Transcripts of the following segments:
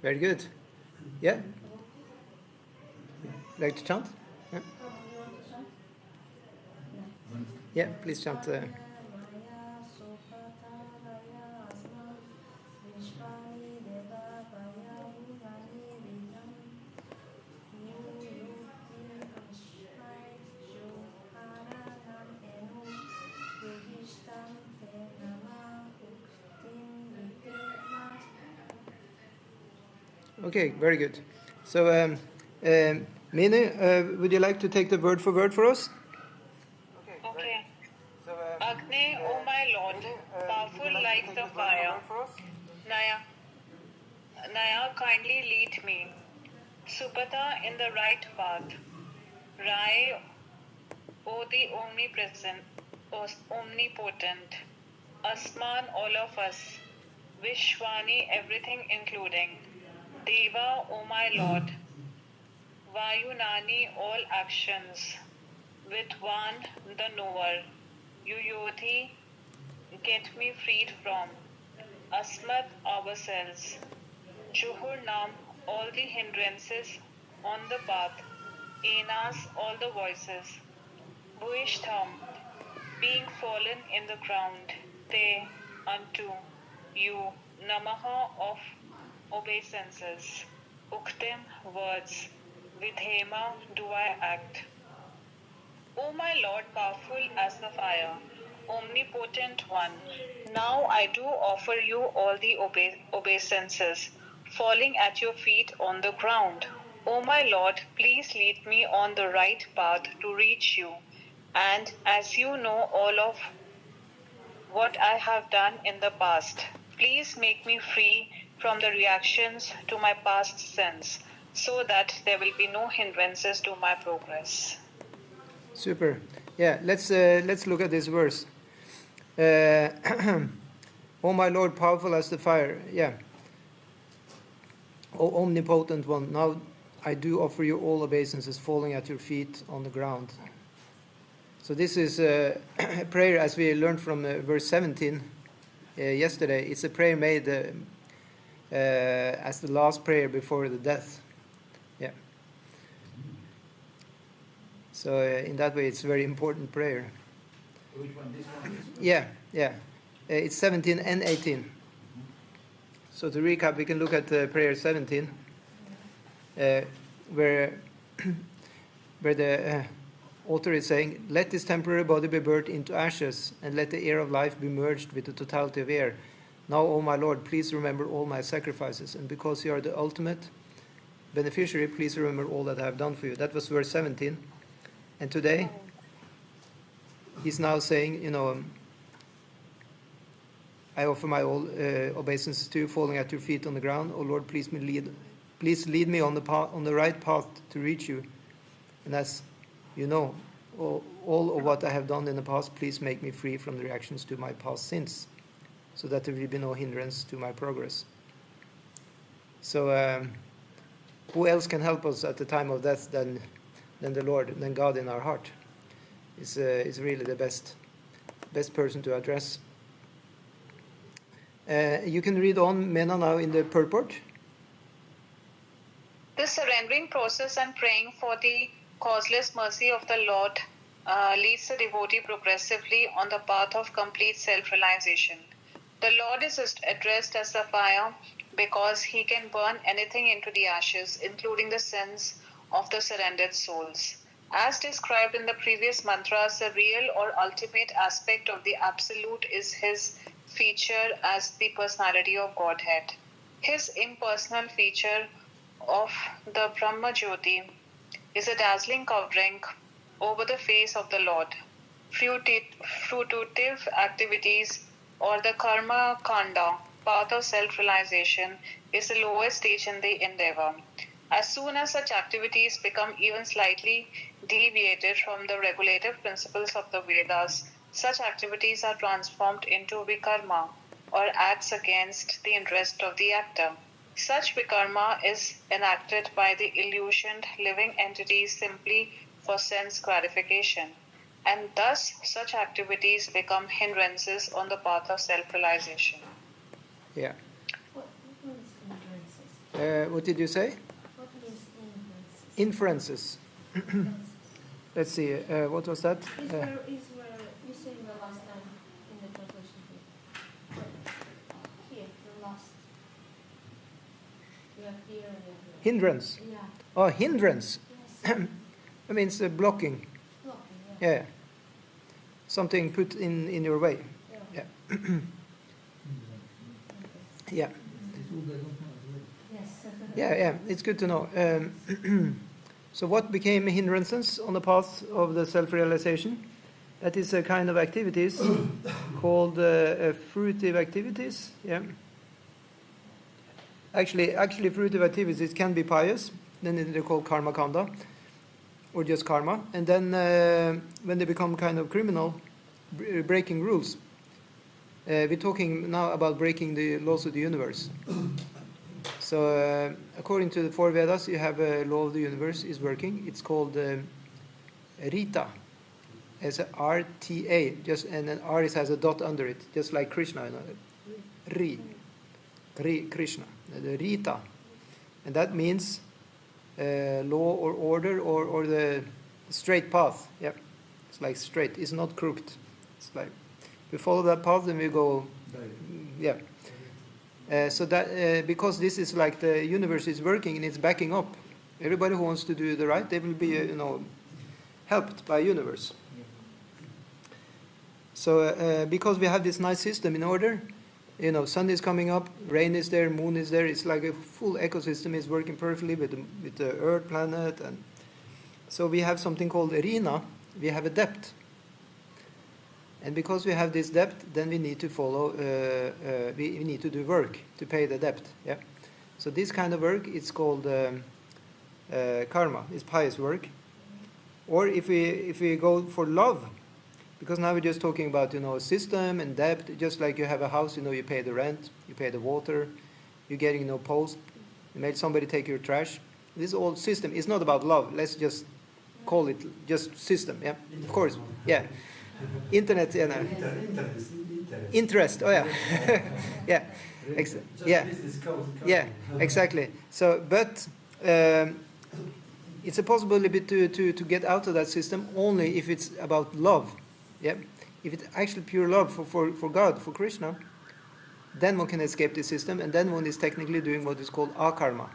Very good. Yeah? Like to chant? Yeah, yeah, please chant. Okay, very good. So, Mine, would you like to take the word for us? Okay. Agni, O my Lord, powerful like the fire. Naya, kindly lead me. Supata, in the right path. Rai, O the omnipresent, omnipotent. Asman, all of us. Vishwani, everything including. Deva, O my Lord. Vayunani, all actions. Vidwan, the knower. Yuyodhi, get me freed from. Asmat, ourselves. Juhurnam, all the hindrances on the path. Enas, all the voices. Bhuishtham, being fallen in the ground. Te, unto you. Namaha, of obeisances. Uktim, words. Vidhema, do I act. O my Lord, powerful as the fire, omnipotent one, now I do offer you all the obeisances, falling at your feet on the ground. O my Lord, please lead me on the right path to reach you, and as you know all of what I have done in the past, please make me free from the reactions to my past sins, so that there will be no hindrances to my progress. Super. Yeah, let's look at this verse. O my Lord, powerful as the fire. Yeah. O omnipotent one, now I do offer you all obeisances, falling at your feet on the ground. So this is a prayer, as we learned from verse 17 yesterday. It's a prayer made as the last prayer before the death. Yeah. So in that way, it's a very important prayer. Which one? This one? Yeah. It's 17 and 18. So to recap, we can look at prayer 17, where the author is saying, let this temporary body be burnt into ashes, and let the air of life be merged with the totality of air. Now, O my Lord, please remember all my sacrifices, and because you are the ultimate beneficiary, please remember all that I have done for you. That was verse 17. And today, he's now saying, I offer my all obeisances to you, falling at your feet on the ground. O Lord, please lead me on the right path to reach you. And as you know, all of what I have done in the past, please make me free from the reactions to my past sins, so that there will be no hindrance to my progress. So, who else can help us at the time of death than the Lord, than God in our heart? Is really the best person to address. You can read on, Mena, now in the purport. The surrendering process and praying for the causeless mercy of the Lord leads the devotee progressively on the path of complete self-realization. The Lord is addressed as the fire because he can burn anything into the ashes, including the sins of the surrendered souls. As described in the previous mantras, the real or ultimate aspect of the Absolute is his feature as the personality of Godhead. His impersonal feature of the Brahma Jyoti is a dazzling covering over the face of the Lord. Fruitive activities or the karma kanda, path of self-realization, is the lowest stage in the endeavor. As soon as such activities become even slightly deviated from the regulative principles of the Vedas, such activities are transformed into vikarma, or acts against the interest of the actor. Such vikarma is enacted by the illusioned living entities simply for sense gratification, and thus such activities become hindrances on the path of self-realization. Yeah. What is hindrances? What did you say? What is inferences? Inferences. Let's see. What was that? Is where you said the last time in the translation here. Here, the last. You have here and here. Hindrance. Yeah. Oh, hindrance. Yes. I mean, it's blocking. Blocking, yeah. Yeah. Something put in your way. Yeah. Yeah. Yeah. Yes. Yeah. It's good to know. So what became hindrances on the path of the self-realization? That is a kind of activities called fruitive activities. Yeah. Actually, fruitive activities can be pious. Then they're called karma kanda, or just karma. And then when they become kind of criminal, breaking rules. We're talking now about breaking the laws of the universe. So, according to the four Vedas, you have a law of the universe is working. It's called Rita, as a R-T-A, just and an R has a dot under it, just like Krishna. Ri, Krishna, the Rita, and that means law or order or the straight path. Yeah, it's like straight. It's not crooked. It's like we follow that path, then we go. Yeah. So that because this is like the universe is working and it's backing up. Everybody who wants to do the right, they will be helped by universe. So because we have this nice system in order, sun is coming up, rain is there, moon is there. It's like a full ecosystem is working perfectly with the Earth, planet, and so we have something called arena. We have a depth. And because we have this depth, then we need to follow, we need to do work to pay the debt. Yeah. So this kind of work, it's called karma, it's pious work. Or if we go for love, because now we're just talking about, system and debt, just like you have a house, you pay the rent, you pay the water, you're getting, post, you made somebody take your trash. This old system is not about love. Let's just call it just system. Yeah, of course. Yeah. Internet, interest. Oh yeah, yeah, yeah, exactly. So, but it's a possibility to get out of that system only if it's about love. Yeah, if it's actually pure love for God, for Krishna, then one can escape the system, and then one is technically doing what is called akarma.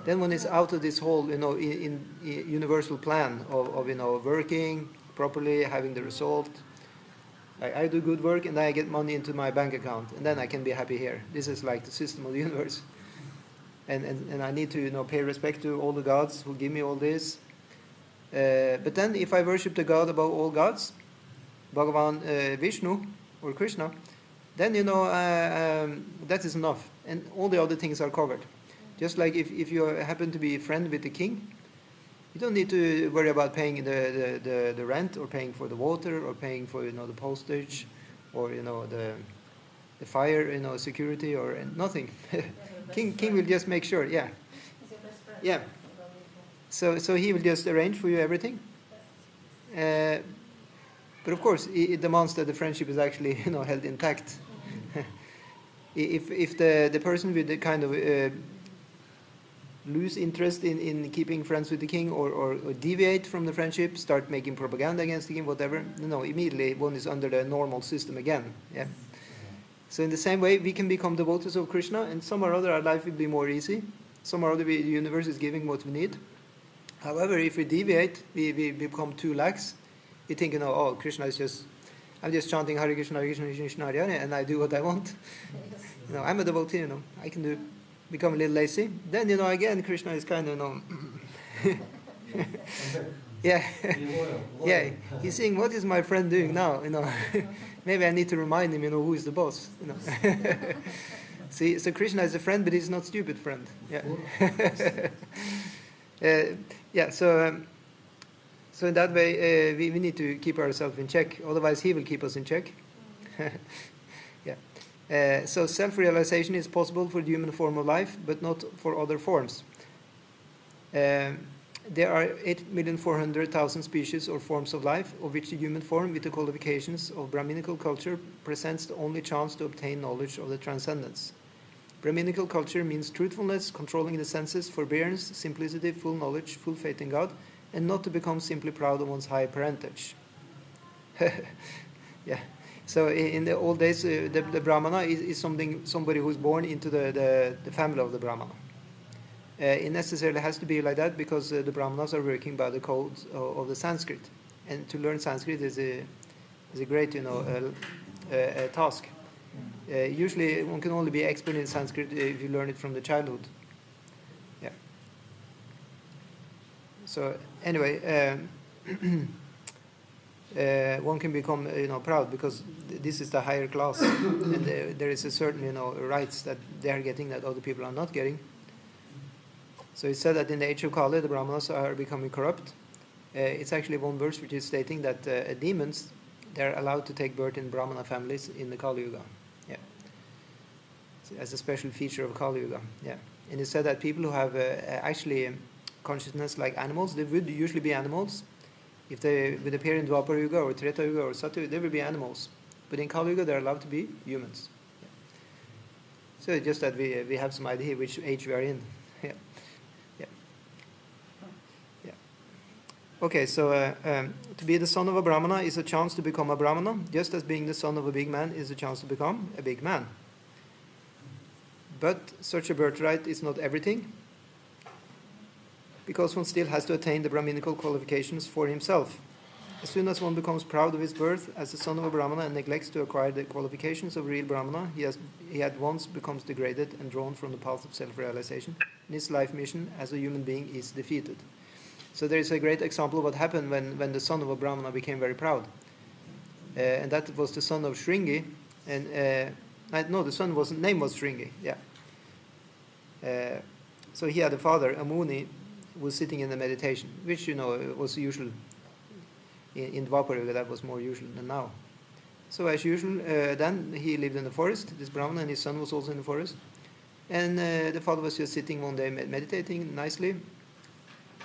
Then one is out of this whole, in universal plan of working properly, having the result. I do good work and then I get money into my bank account and then I can be happy here. This is like the system of the universe. And I need to pay respect to all the gods who give me all this. But then if I worship the God above all gods, Bhagavan Vishnu or Krishna, then that is enough. And all the other things are covered. Just like if you happen to be a friend with the king, you don't need to worry about paying the rent or paying for the water or paying for the postage or the fire security or nothing. King will just make sure. Yeah. Yeah. So he will just arrange for you everything. But of course it demands that the friendship is actually held intact. If the person with the kind of lose interest in keeping friends with the king or deviate from the friendship, start making propaganda against the king, whatever, immediately one is under the normal system again. Yeah. So in the same way, we can become devotees of Krishna, and some or other our life will be more easy. Some or other the universe is giving what we need. However, if we deviate, we become too lax. We think, oh, Krishna is just, I'm just chanting Hare Krishna, Hare Krishna, Krishna Hare Hare, and I do what I want. I'm a devotee, I can do. Become a little lazy, then again Krishna is kind of yeah, yeah. He's saying, "What is my friend doing now?" Maybe I need to remind him, who is the boss. See, so Krishna is a friend, but he's not stupid friend. Yeah, yeah. So in that way, we need to keep ourselves in check. Otherwise, he will keep us in check. Yeah. So self-realization is possible for the human form of life, but not for other forms. There are 8,400,000 species or forms of life, of which the human form, with the qualifications of Brahminical culture, presents the only chance to obtain knowledge of the transcendence. Brahminical culture means truthfulness, controlling the senses, forbearance, simplicity, full knowledge, full faith in God, and not to become simply proud of one's high parentage. Yeah. So in the old days, the Brahmana is somebody who's born into the family of the Brahmana. It necessarily has to be like that because the Brahmanas are working by the codes of the Sanskrit, and to learn Sanskrit is a great task. Usually, one can only be expert in Sanskrit if you learn it from the childhood. Yeah. So anyway, one can become proud because this is the higher class, and there is a certain rights that they are getting that other people are not getting. So it's said that in the age of Kali, the Brahmanas are becoming corrupt. It's actually one verse which is stating that demons, they're allowed to take birth in Brahmana families in the Kali Yuga. Yeah. So as a special feature of Kali Yuga. Yeah. And it's said that people who have actually consciousness like animals, they would usually be animals. If they would appear in Dwapara Yuga or Treta Yuga or Satya, they would be animals. But in Kali Yuga, they're allowed to be humans. Yeah. So it's just that we have some idea which age we are in. Yeah. Okay, so to be the son of a Brahmana is a chance to become a Brahmana, just as being the son of a big man is a chance to become a big man. But such a birthright is not everything, because one still has to attain the Brahminical qualifications for himself. As soon as one becomes proud of his birth as the son of a Brahmana and neglects to acquire the qualifications of a real Brahmana, he at once becomes degraded and drawn from the path of self-realization, and his life mission as a human being is defeated. So there is a great example of what happened when the son of a Brahmana became very proud. And that was the son of Shringi. And the name was Shringi, yeah. So he had a father, a Muni, who was sitting in the meditation, which, was usual. In Dwapara Yuga, that was more usual than now. So as usual, then he lived in the forest, this Brahmana, and his son was also in the forest. And the father was just sitting one day meditating nicely.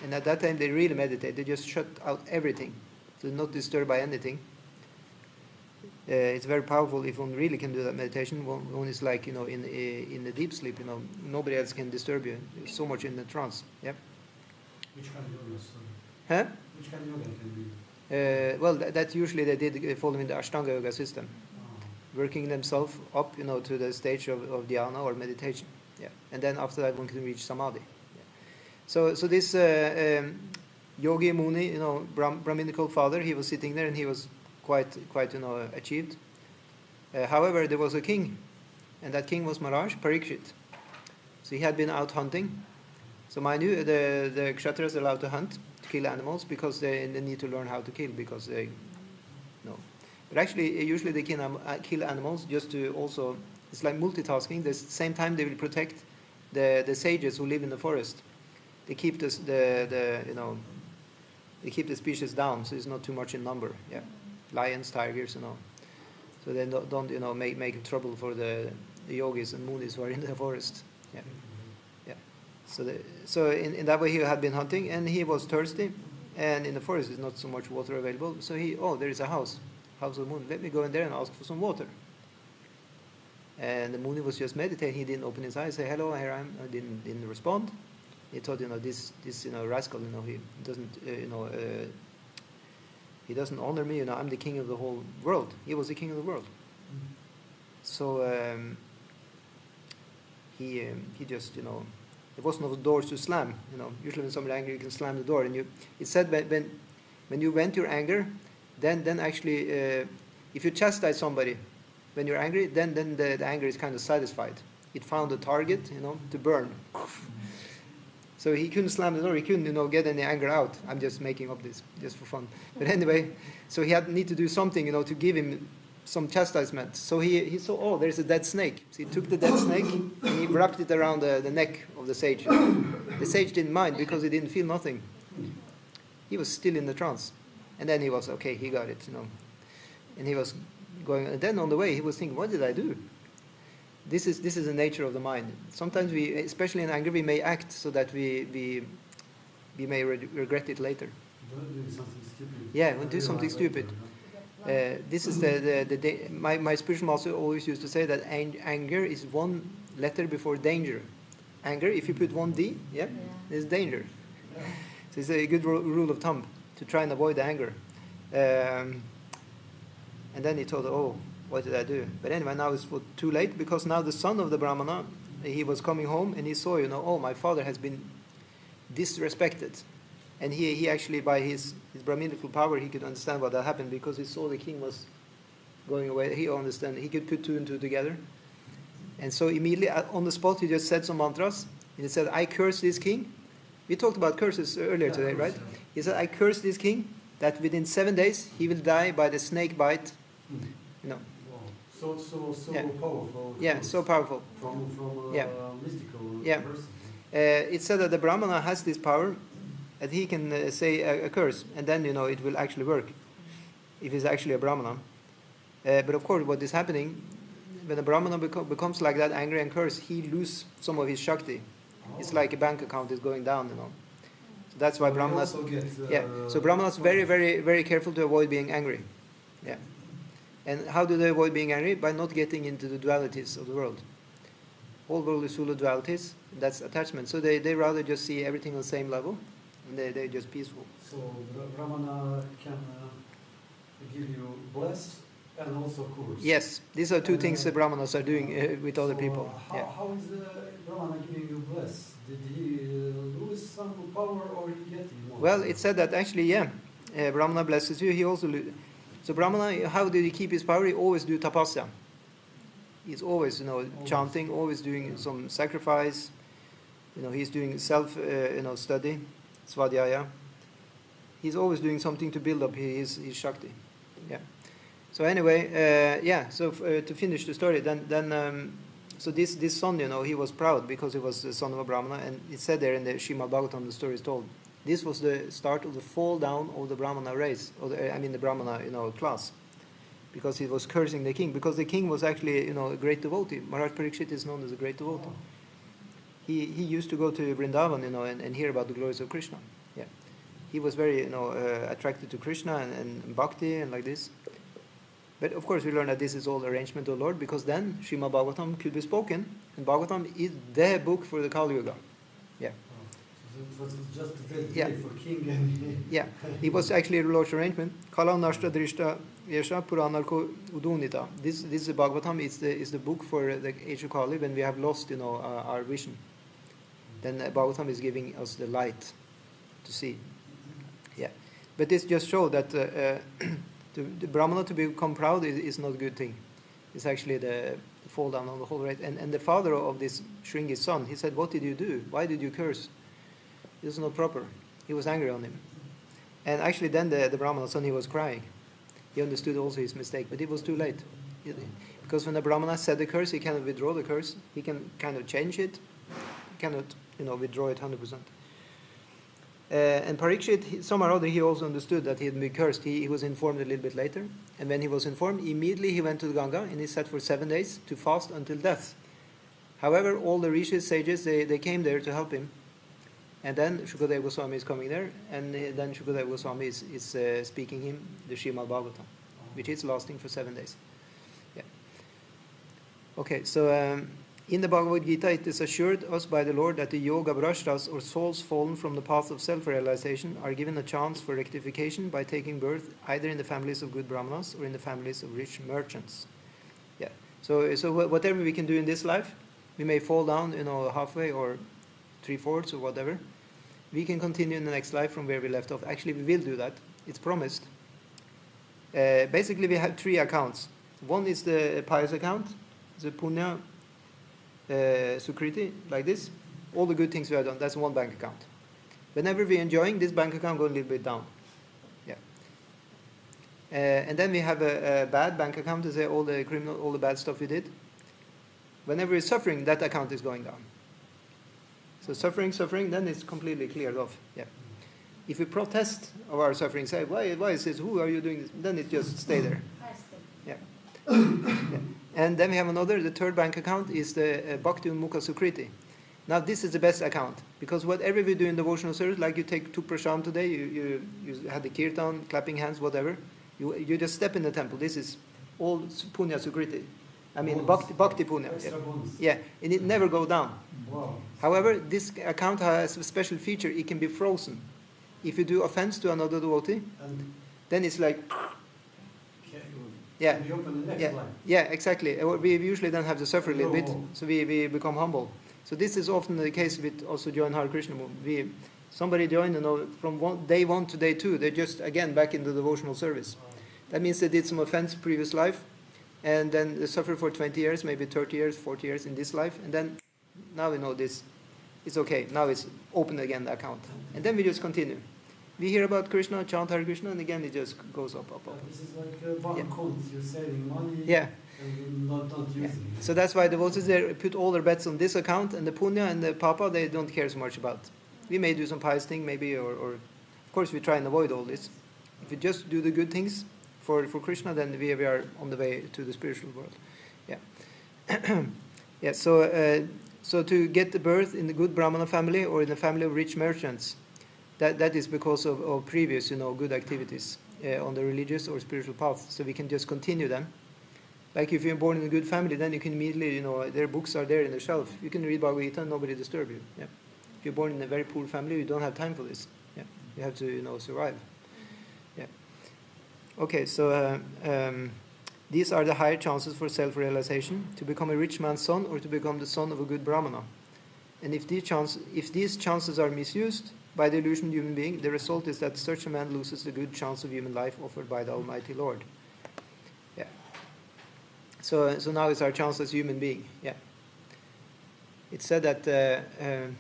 And at that time, they really meditate. They just shut out everything, so not disturbed by anything. It's very powerful if one really can do that meditation. One is like, in the deep sleep, nobody else can disturb you. You're so much in the trance. Yeah. Which kind of yoga? Huh? Which kind of yoga can be? Well, that usually they did following the Ashtanga Yoga system, working themselves up, to the stage of dhyana or meditation. Yeah. And then after that, one can reach samadhi. So this Yogi Muni, Brahminical father, he was sitting there and he was quite achieved. However, there was a king, and that king was Maharaj Parikshit. So he had been out hunting. So mind you, the Kshatriyas are allowed to hunt, to kill animals, because they need to learn how to kill, because they But actually, usually they kill animals just to also, it's like multitasking. At the same time, they will protect the sages who live in the forest. They keep they keep the species down, so it's not too much in number. Yeah, lions, tigers, so they don't make trouble for the yogis and munis who are in the forest. Yeah, yeah. So in that way he had been hunting and he was thirsty, and in the forest is not so much water available. So there is a house of Muni. Let me go in there and ask for some water. And the Muni was just meditating. He didn't open his eyes, say hello, here I am. Didn't respond. He thought, this rascal, he doesn't, he doesn't honor me. I'm the king of the whole world. He was the king of the world. Mm-hmm. So he just, there was no doors to slam. Usually when somebody's angry, you can slam the door. And it said when you vent your anger, then actually, if you chastise somebody when you're angry, then the anger is kind of satisfied. It found a target, to burn. So he couldn't slam the door. He couldn't, get any anger out. I'm just making up this just for fun. But anyway, so he had need to do something, to give him some chastisement. So he saw, there's a dead snake. So he took the dead snake and he wrapped it around the neck of the sage. The sage didn't mind because he didn't feel nothing. He was still in the trance. And then he was, okay, he got it, And he was going, and then on the way he was thinking, what did I do? This is the nature of the mind. Sometimes we, especially in anger, we may act so that we may regret it later. Don't do something stupid. Yeah, we'll do something stupid. This is my spiritual master always used to say that anger is one letter before danger. Anger, if you put one D, Yeah. there's danger. So it's a good rule of thumb to try and avoid anger. And then he thought, oh, what did I do? But anyway, now it's too late, because now the son of the Brahmana, he was coming home and he saw, oh, my father has been disrespected. And he actually, by his Brahminical power, he could understand what that happened, because he saw the king was going away. He could put two and two together. And so immediately, on the spot, he just said some mantras. And he said, I curse this king. We talked about curses earlier today, right? He said, I curse this king, that within 7 days, he will die by the snake bite. Wow. So Yeah. powerful. Yeah, so powerful. From Yeah. mystical Yeah. person. It's said that the Brahmana has this power, that he can say a curse, and then, it will actually work, if he's actually a Brahmana. But of course, what is happening, when a Brahmana becomes like that, angry and curse, he loses some of his Shakti. It's like a bank account is going down, So that's why So we Brahmanas... also get, So Brahmanas very, very, very careful to avoid being angry. Yeah. And how do they avoid being angry? By not getting into the dualities of the world. Whole world is full of dualities. That's attachment. So they rather just see everything on the same level, and they're just peaceful. So Brahmana can give you bless and also curse. Yes, these are two things the Brahmanas are doing with other people. Yeah. How is the Brahmana giving you bless? Did he lose some power or he get more? Well, it's said that actually, Brahmana blesses you. He also so Brahmana, how did he keep his power? He always do tapasya. He's always, chanting, always doing some sacrifice. He's doing self, study, svadhyaya. He's always doing something to build up his shakti. Yeah. So anyway, So to finish the story, so this son, he was proud because he was the son of a Brahmana, and it said there in the Srimad Bhagavatam, the story is told. This was the start of the fall down of the Brahmana race, the Brahmana, class, because he was cursing the king, because the king was actually, a great devotee. Maharaj Parikshit is known as a great devotee. He used to go to Vrindavan, and hear about the glories of Krishna. Yeah, he was very, attracted to Krishna and bhakti and like this. But of course, we learn that this is all arrangement of the Lord, because then Srimad Bhagavatam could be spoken, and Bhagavatam is the book for the Kali Yuga. Yeah. So it was just the Yeah. day for king and Yeah, it was actually a Lord's arrangement. Kala Nashta Drishta Yesha Puranarko Udunita. This is the Bhagavatam. Is the book for the age of Kali, when we have lost, our vision. Then Bhagavatam is giving us the light to see. Yeah, but this just shows that the Brahmana to become proud is not a good thing. It's actually the fall down on the whole rate. And the father of this Shringi's son, he said, "What did you do? Why did you curse? This is not proper." He was angry on him. And actually then the Brahmana son, he was crying. He understood also his mistake, but it was too late. Because when the Brahmana said the curse, he cannot withdraw the curse. He can kind of change it. He cannot, withdraw it 100%. And Parikshit, somehow or other, he also understood that he had been cursed. He was informed a little bit later. And when he was informed, immediately he went to the Ganga and he sat for 7 days to fast until death. However, all the rishis, sages, they came there to help him. And then Shukadeva Goswami is coming there, and then Shukadeva Goswami is speaking him the Srimad Bhagavatam, which is lasting for 7 days. Yeah. Okay, so in the Bhagavad Gita, it is assured us by the Lord that the yoga brashtas, or souls fallen from the path of self-realization, are given a chance for rectification by taking birth either in the families of good brahmanas or in the families of rich merchants. Yeah. So whatever we can do in this life, we may fall down, halfway or 3/4 or whatever. We can continue in the next life from where we left off. Actually, we will do that. It's promised. Basically, we have 3 accounts. One is the pious account, the punya, sukriti, like this. All the good things we have done, that's one bank account. Whenever we're enjoying, this bank account goes a little bit down. Yeah. And then we have a bad bank account to say all the bad stuff we did. Whenever we're suffering, that account is going down. So suffering, then it's completely cleared off. Yeah. If we protest of our suffering, say, why is this? Who are you doing this? Then it just stay there. Yeah. Yeah. And then we have the third bank account is the Bhakti Unmukha Sukriti. Now this is the best account, because whatever we do in devotional service, like you take prasham today, you had the kirtan, clapping hands, whatever, you just step in the temple. This is all punya sukriti. I mean, Bonus. bhakti punya. Extra bonus. Yeah, and it never go down. Wow. However, this account has a special feature. It can be frozen. If you do offense to another devotee, And then it's like, yeah, can you open the next yeah, line? yeah, exactly. We usually then have to suffer a little bit, No. so we become humble. So this is often the case with also join Hare Krishna movement. Somebody join, from day 1 to day 2, they're just again back in the devotional service. That means they did some offense previous life, and then they suffer for 20 years, maybe 30 years, 40 years in this life, and then now we know this. It's okay. Now it's open again, the account. And then we just continue. We hear about Krishna, chant Hare Krishna, and again it just goes up. This is like bank accounts. You're saving money. Yeah. And you're not using it. So that's why the devotees they put all their bets on this account, and the punya and the papa they don't care so much about. We may do some pious thing, maybe, or of course we try and avoid all this. If we just do the good things for Krishna, then we are on the way to the spiritual world. Yeah. Yeah. So to get the birth in the good Brahmana family or in a family of rich merchants, that is because of previous, good activities on the religious or spiritual path. So we can just continue them. Like if you're born in a good family, then you can immediately, their books are there in the shelf. You can read Bhagavatam and nobody disturb you. Yeah. If you're born in a very poor family, you don't have time for this. Yeah. You have to, survive. Yeah. Okay, so these are the higher chances for self-realization, to become a rich man's son or to become the son of a good Brahmana. And if these chances are misused by the illusioned human being, the result is that such a man loses the good chance of human life offered by the Almighty Lord. Yeah. So now it's our chance as human being. Yeah. It's said that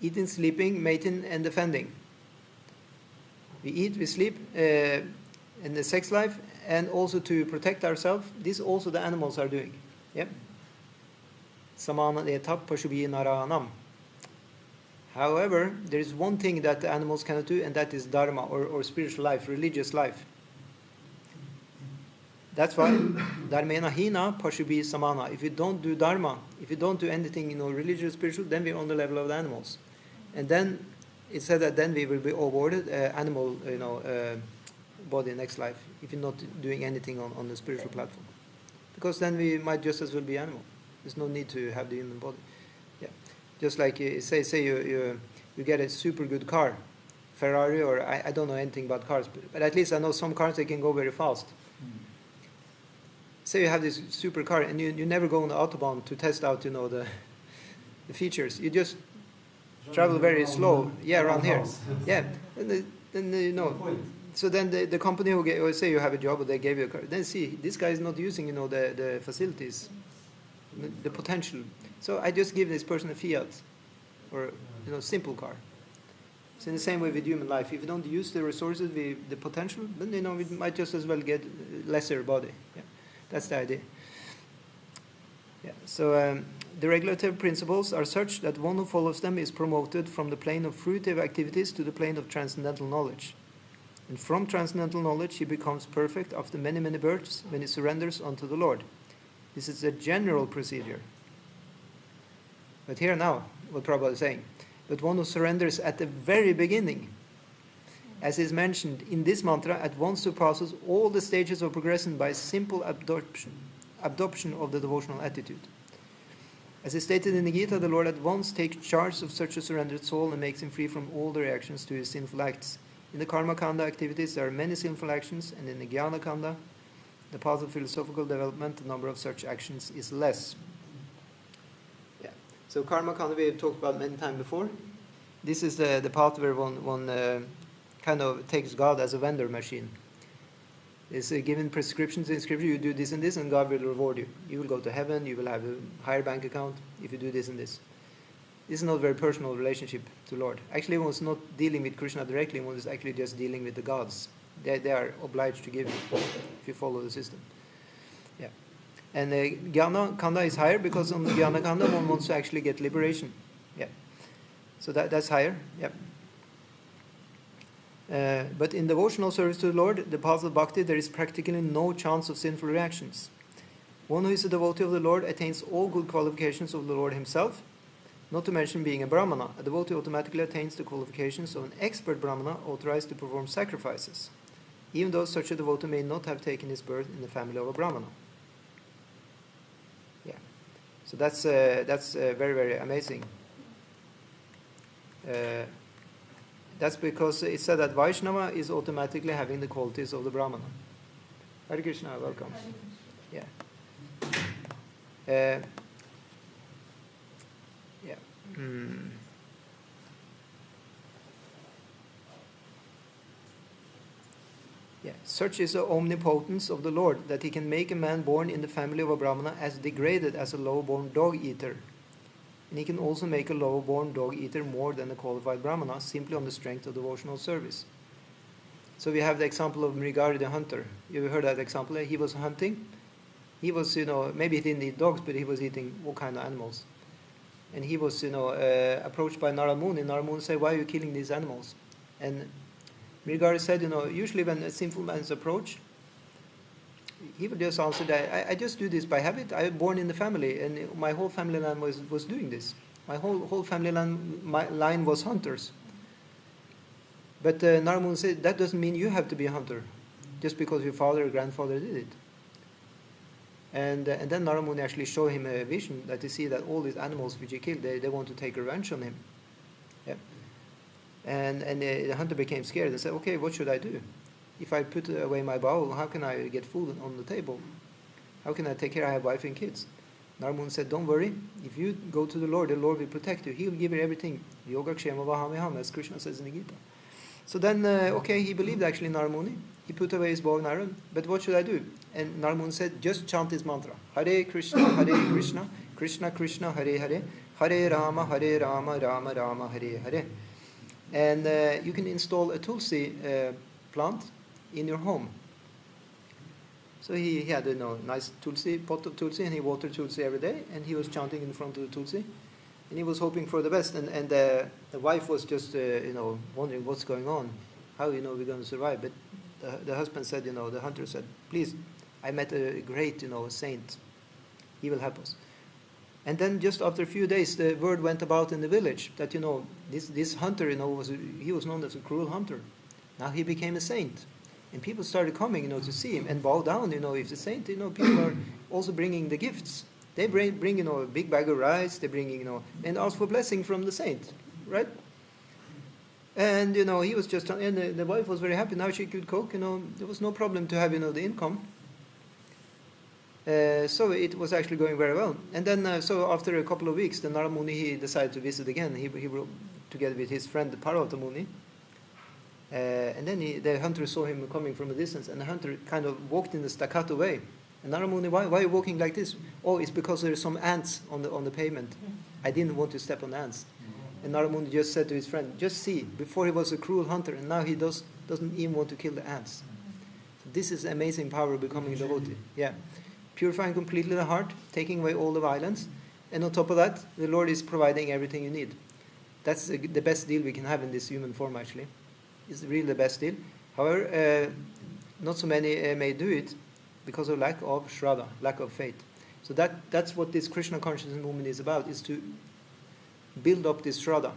eating, sleeping, mating, and defending. We eat, we sleep, in the sex life, and also to protect ourselves. This also the animals are doing. Yeah. Samana etap pashubi naranam. However, there is one thing that the animals cannot do, and that is dharma, or spiritual life, religious life. That's why dharmena hina pashubi samana. If you don't do dharma, if you don't do anything, religious, spiritual, then we're on the level of the animals. And then it said that then we will be awarded animal, body next life, if you're not doing anything on the spiritual platform. Because then we might just as well be animal. There's no need to have the human body. Yeah. Just like say you get a super good car, Ferrari, or I don't know anything about cars, but at least I know some cars they can go very fast. Say you have this super car and you never go on the autobahn to test out, the features. You just travel very slow. Yeah, around here. Yeah, and then So then the company who say you have a job, or they gave you a car. Then see, this guy is not using, the facilities, the potential. So I just give this person a Fiat, or simple car. So in the same way with human life, if you don't use the resources, the potential, then we might just as well get lesser body. Yeah, that's the idea. Yeah. So the regulative principles are such that one who follows them is promoted from the plane of fruitive activities to the plane of transcendental knowledge. And from transcendental knowledge he becomes perfect after many, many births when he surrenders unto the Lord. This is a general procedure. But here now, what Prabhupada is saying, but one who surrenders at the very beginning, as is mentioned in this mantra, at once surpasses all the stages of progression by simple adoption of the devotional attitude. As is stated in the Gita, the Lord at once takes charge of such a surrendered soul and makes him free from all the reactions to his sinful acts. In the Karma Kanda activities, there are many sinful actions, and in the Jnana Kanda, the path of philosophical development, the number of such actions is less. Yeah. So Karma Kanda we have talked about many times before. This is the path where one kind of takes God as a vendor machine. It's given prescriptions in Scripture, you do this and this, and God will reward you. You will go to heaven, you will have a higher bank account if you do this and this. This is not a very personal relationship to Lord. Actually, one is not dealing with Krishna directly, one is actually just dealing with the gods. They are obliged to give you if you follow the system. Yeah. And Jnana Kanda is higher because on the Jnana Kanda one wants to actually get liberation. Yeah. So that's higher. Yeah. But in devotional service to the Lord, the path of bhakti, there is practically no chance of sinful reactions. One who is a devotee of the Lord attains all good qualifications of the Lord himself, not to mention being a Brahmana. A devotee automatically attains the qualifications of an expert Brahmana authorized to perform sacrifices, even though such a devotee may not have taken his birth in the family of a Brahmana. So that's very, very amazing. That's because it said that Vaishnava is automatically having the qualities of the Brahmana. Hare Krishna, welcome. Yeah. Yeah. Yeah. Such is the omnipotence of the Lord, that he can make a man born in the family of a Brahmana as degraded as a low-born dog-eater. And he can also make a low-born dog-eater more than a qualified Brahmana, simply on the strength of devotional service. So we have the example of Mrigari the hunter. You heard that example? He was hunting. He was, maybe he didn't eat dogs, but he was eating all kind of animals. And he was, approached by Narada Muni. Narada Muni said, "Why are you killing these animals?" And Mrigari said, usually when a sinful man is approached, he would just answer that, I just do this by habit. I was born in the family, and my whole family line was doing this. My whole family line was hunters. But Narada Muni said, that doesn't mean you have to be a hunter, just because your father or grandfather did it. And then Narada Muni actually showed him a vision that he see that all these animals which he killed, they want to take revenge on him. Yeah. And the hunter became scared and said, okay, what should I do? If I put away my bow, how can I get food on the table? How can I take care? I have wife and kids. Narada Muni said, don't worry. If you go to the Lord will protect you. He will give you everything. Yoga Kshema Vahamiham, as Krishna says in the Gita. So then, he believed actually Narada Muni. He put away his bow and arrow. But what should I do? And Narada Muni said, just chant this mantra. Hare Krishna, Krishna Krishna, Hare Hare, Hare Rama, Rama Rama, Hare Hare. And you can install a tulsi plant in your home. So he had a nice tulsi, pot of tulsi, and he watered tulsi every day, and he was chanting in front of the tulsi. And he was hoping for the best, and the wife was just, wondering what's going on, how, we're going to survive. But the husband said, the hunter said, please, I met a great, saint. He will help us. And then just after a few days, the word went about in the village that, this hunter, he was known as a cruel hunter. Now he became a saint. And people started coming, to see him and bow down, if the saint, people are also bringing the gifts. They bring a big bag of rice, they bring, and ask for blessing from the saint, right? And, he was just, and the wife was very happy. Now she could cook, there was no problem to have, the income. So it was actually going very well. And then, so after a couple of weeks, the Narada Muni, he decided to visit again. He wrote together with his friend, the Parvata Muni. And then the hunter saw him coming from a distance, and the hunter kind of walked in the staccato way. And Narada Muni, why are you walking like this? Oh, it's because there are some ants on the pavement. I didn't want to step on the ants. And Narada Muni just said to his friend, just see, before he was a cruel hunter, and now he doesn't even want to kill the ants. So this is amazing power of becoming a devotee. Yeah. Purifying completely the heart, taking away all the violence, and on top of that, the Lord is providing everything you need. That's the best deal we can have in this human form, actually. It's really the best deal. However, not so many may do it because of lack of shraddha, lack of faith. So that's what this Krishna consciousness movement is about, is to build up this shraddha.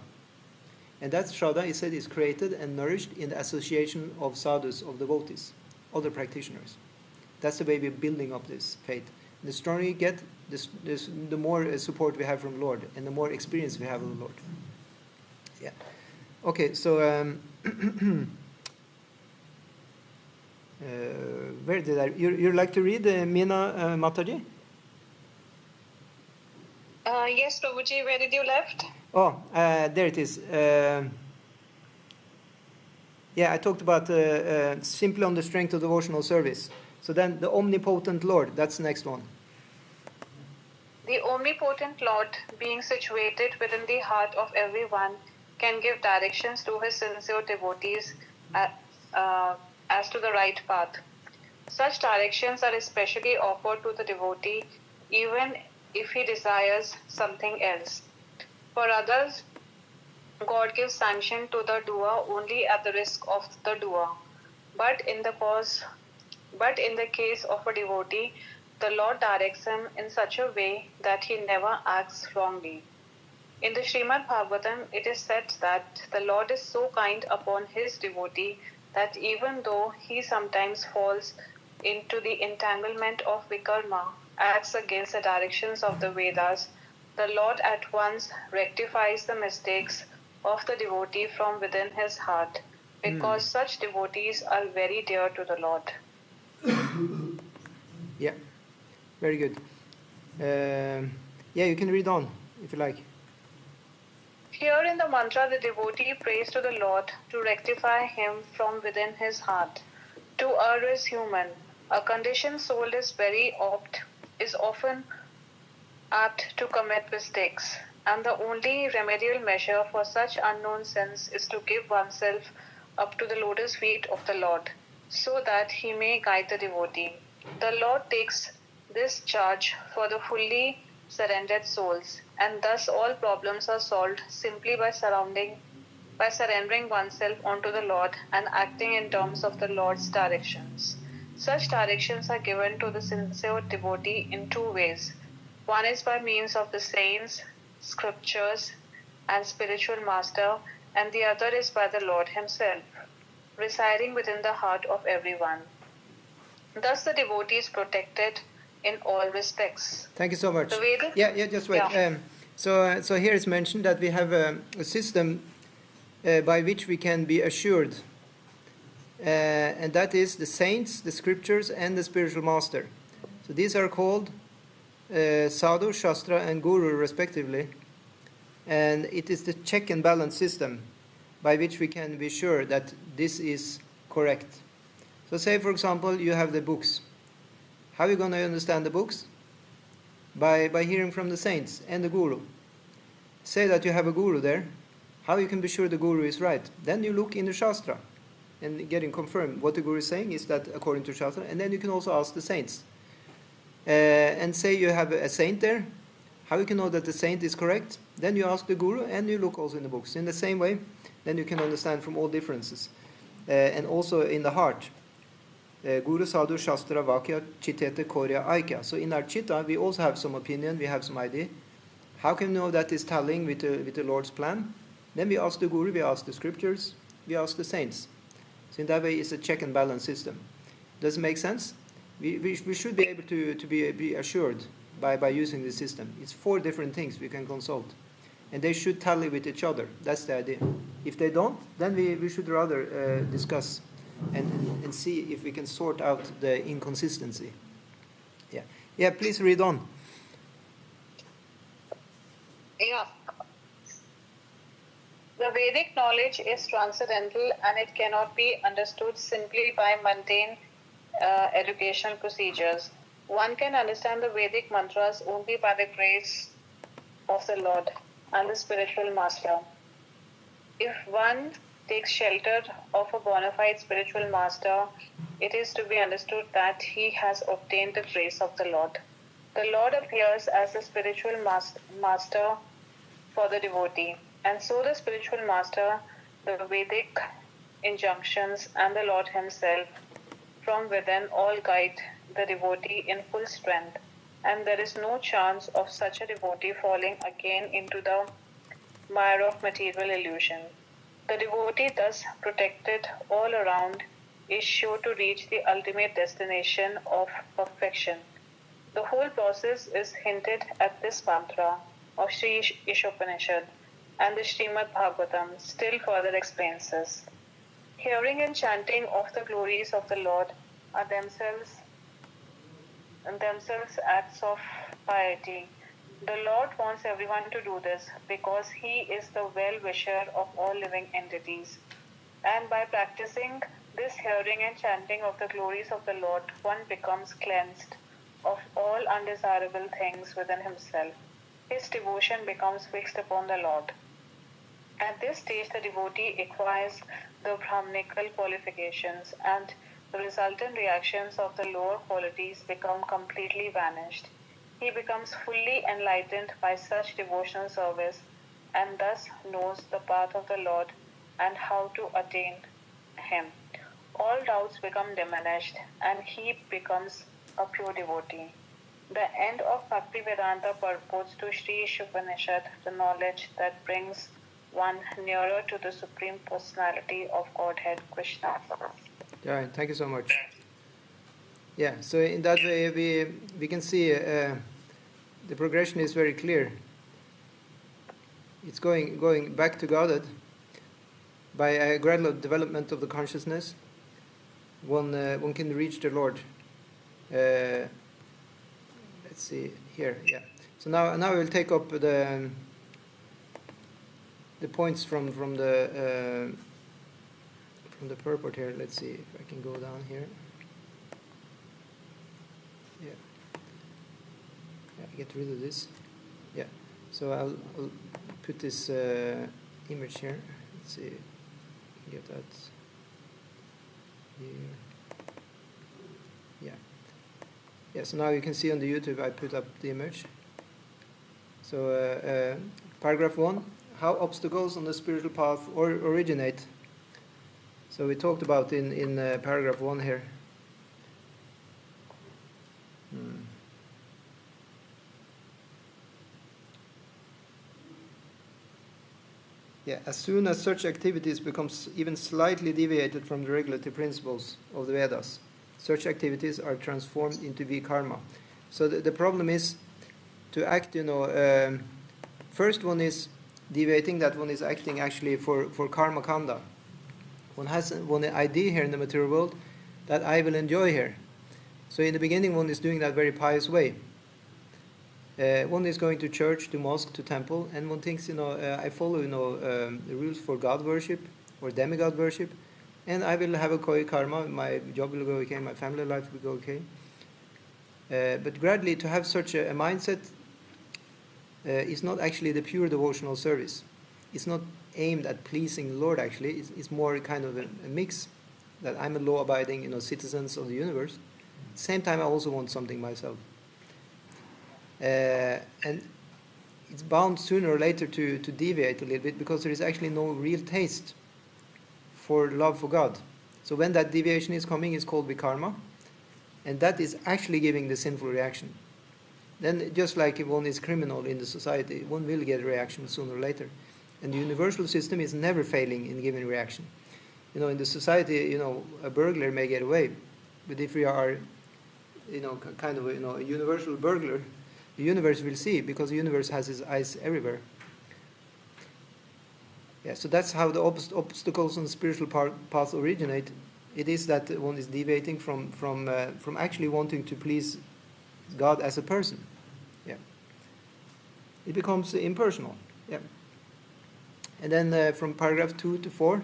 And that shraddha, he said, is created and nourished in the association of sadhus, of devotees, other practitioners. That's the way we're building up this faith. The stronger you get, the more support we have from the Lord, and the more experience we have with the Lord. Yeah. Okay, so where did I? You like to read Meena Mataji? Yes, Prabhuji, where did you left? Oh, there it is. Yeah, I talked about simply on the strength of devotional service. So then the omnipotent Lord, that's the next one. The omnipotent Lord, being situated within the heart of everyone, can give directions to his sincere devotees as to the right path. Such directions are especially offered to the devotee even if he desires something else. For others, God gives sanction to the doer only at the risk of the doer. But in the case of a devotee, the Lord directs him in such a way that he never acts wrongly. In the Srimad Bhagavatam, it is said that the Lord is so kind upon his devotee that even though he sometimes falls into the entanglement of vikarma, acts against the directions of the Vedas, the Lord at once rectifies the mistakes of the devotee from within his heart, because such devotees are very dear to the Lord. Yeah, very good. Yeah, you can read on if you like. Here in the mantra, the devotee prays to the Lord to rectify him from within his heart. To err is human. A conditioned soul is often apt to commit mistakes, and the only remedial measure for such unknown sins is to give oneself up to the lotus feet of the Lord, so that he may guide the devotee. The Lord takes this charge for the fully surrendered souls, and thus all problems are solved simply by surrendering oneself onto the Lord and acting in terms of the Lord's directions. Such directions are given to the sincere devotee in two ways. One is by means of the saints, scriptures, and spiritual master, and the other is by the Lord himself, residing within the heart of everyone. Thus the devotee is protected in all respects. Thank you so much. The Vedic- Yeah, just wait. Yeah. So here it's mentioned that we have a system by which we can be assured, and that is the saints, the scriptures, and the spiritual master. So these are called sadhu, shastra, and guru respectively, and it is the check and balance system by which we can be sure that this is correct. So say, for example, you have the books. How are you going to understand the books? By hearing from the saints and the guru. Say that you have a guru there. How you can be sure the guru is right? Then you look in the shastra and getting confirmed what the guru is saying is that according to shastra, and then you can also ask the saints. And say you have a saint there. How you can know that the saint is correct? Then you ask the guru and you look also in the books. In the same way, then you can understand from all differences. And also in the heart. Guru, sadhu, shastra, vakya, chitete, korya, aikya. So in our chitta, we also have some opinion, we have some idea. How can we know that is tallying with the Lord's plan? Then we ask the guru, we ask the scriptures, we ask the saints. So in that way, it's a check and balance system. Does it make sense? We should be able to be assured by using this system. It's 4 different things we can consult. And they should tally with each other. That's the idea. If they don't, then we should rather discuss and see if we can sort out the inconsistency. Yeah, please read on. Yeah. The Vedic knowledge is transcendental and it cannot be understood simply by mundane educational procedures. One can understand the Vedic mantras only by the grace of the Lord and the spiritual master. If one takes shelter of a bona fide spiritual master, it is to be understood that he has obtained the grace of the Lord. The Lord appears as the spiritual master for the devotee, and so the spiritual master, the Vedic injunctions, and the Lord himself from within all guide the devotee in full strength, and there is no chance of such a devotee falling again into the mire of material illusion. The devotee, thus protected all around, is sure to reach the ultimate destination of perfection. The whole process is hinted at this mantra of Śrī Īśopaniṣad, and the Srimad Bhagavatam still further explains this. Hearing and chanting of the glories of the Lord are themselves acts of piety. The Lord wants everyone to do this because He is the well-wisher of all living entities. And by practicing this hearing and chanting of the glories of the Lord, one becomes cleansed of all undesirable things within himself. His devotion becomes fixed upon the Lord. At this stage, the devotee acquires the Brahmanical qualifications, and the resultant reactions of the lower qualities become completely vanished. He becomes fully enlightened by such devotional service, and thus knows the path of the Lord and how to attain Him. All doubts become diminished, and he becomes a pure devotee. The end of Bhaktivedanta purports to Śrī Īśopaniṣad, the knowledge that brings one nearer to the Supreme Personality of Godhead, Krishna. Yeah, thank you so much. Yeah, so in that way we can see the progression is very clear. It's going back to Godhead by a gradual development of the consciousness. One can reach the Lord. Let's see here. Yeah. So now we'll take up the points from the purport here. Let's see if I can go down here. Yeah. Get rid of this. Yeah. So I'll put this image here. Let's see. Get that here. Yeah. Yeah. So now you can see on the YouTube I put up the image. So paragraph 1: how obstacles on the spiritual path originate. So we talked about in paragraph 1 here. Yeah, as soon as such activities becomes even slightly deviated from the regulative principles of the Vedas, such activities are transformed into vikarma. So the problem is to act, first one is deviating, that one is acting actually for karma kanda. One has one idea here in the material world that I will enjoy here. So in the beginning one is doing that very pious way. One is going to church, to mosque, to temple, and one thinks, I follow, the rules for God worship or demigod worship, and I will have a koi karma, my job will go okay, my family life will go okay. But gradually to have such a mindset is not actually the pure devotional service. It's not aimed at pleasing the Lord actually, it's more kind of a mix, that I'm a law-abiding, citizens of the universe. At the same time I also want something myself. And it's bound sooner or later to deviate a little bit, because there is actually no real taste for love for God. So when that deviation is coming, it's called vikarma, and that is actually giving the sinful reaction. Then just like if one is criminal in the society, one will get a reaction sooner or later. And the universal system is never failing in giving reaction. In the society, a burglar may get away, but if we are, kind of a universal burglar, the universe will see, because the universe has its eyes everywhere. Yeah, so that's how the obstacles on the spiritual path originate. It is that one is deviating from actually wanting to please God as a person. Yeah, it becomes impersonal. Yeah, and then from paragraph 2 to 4,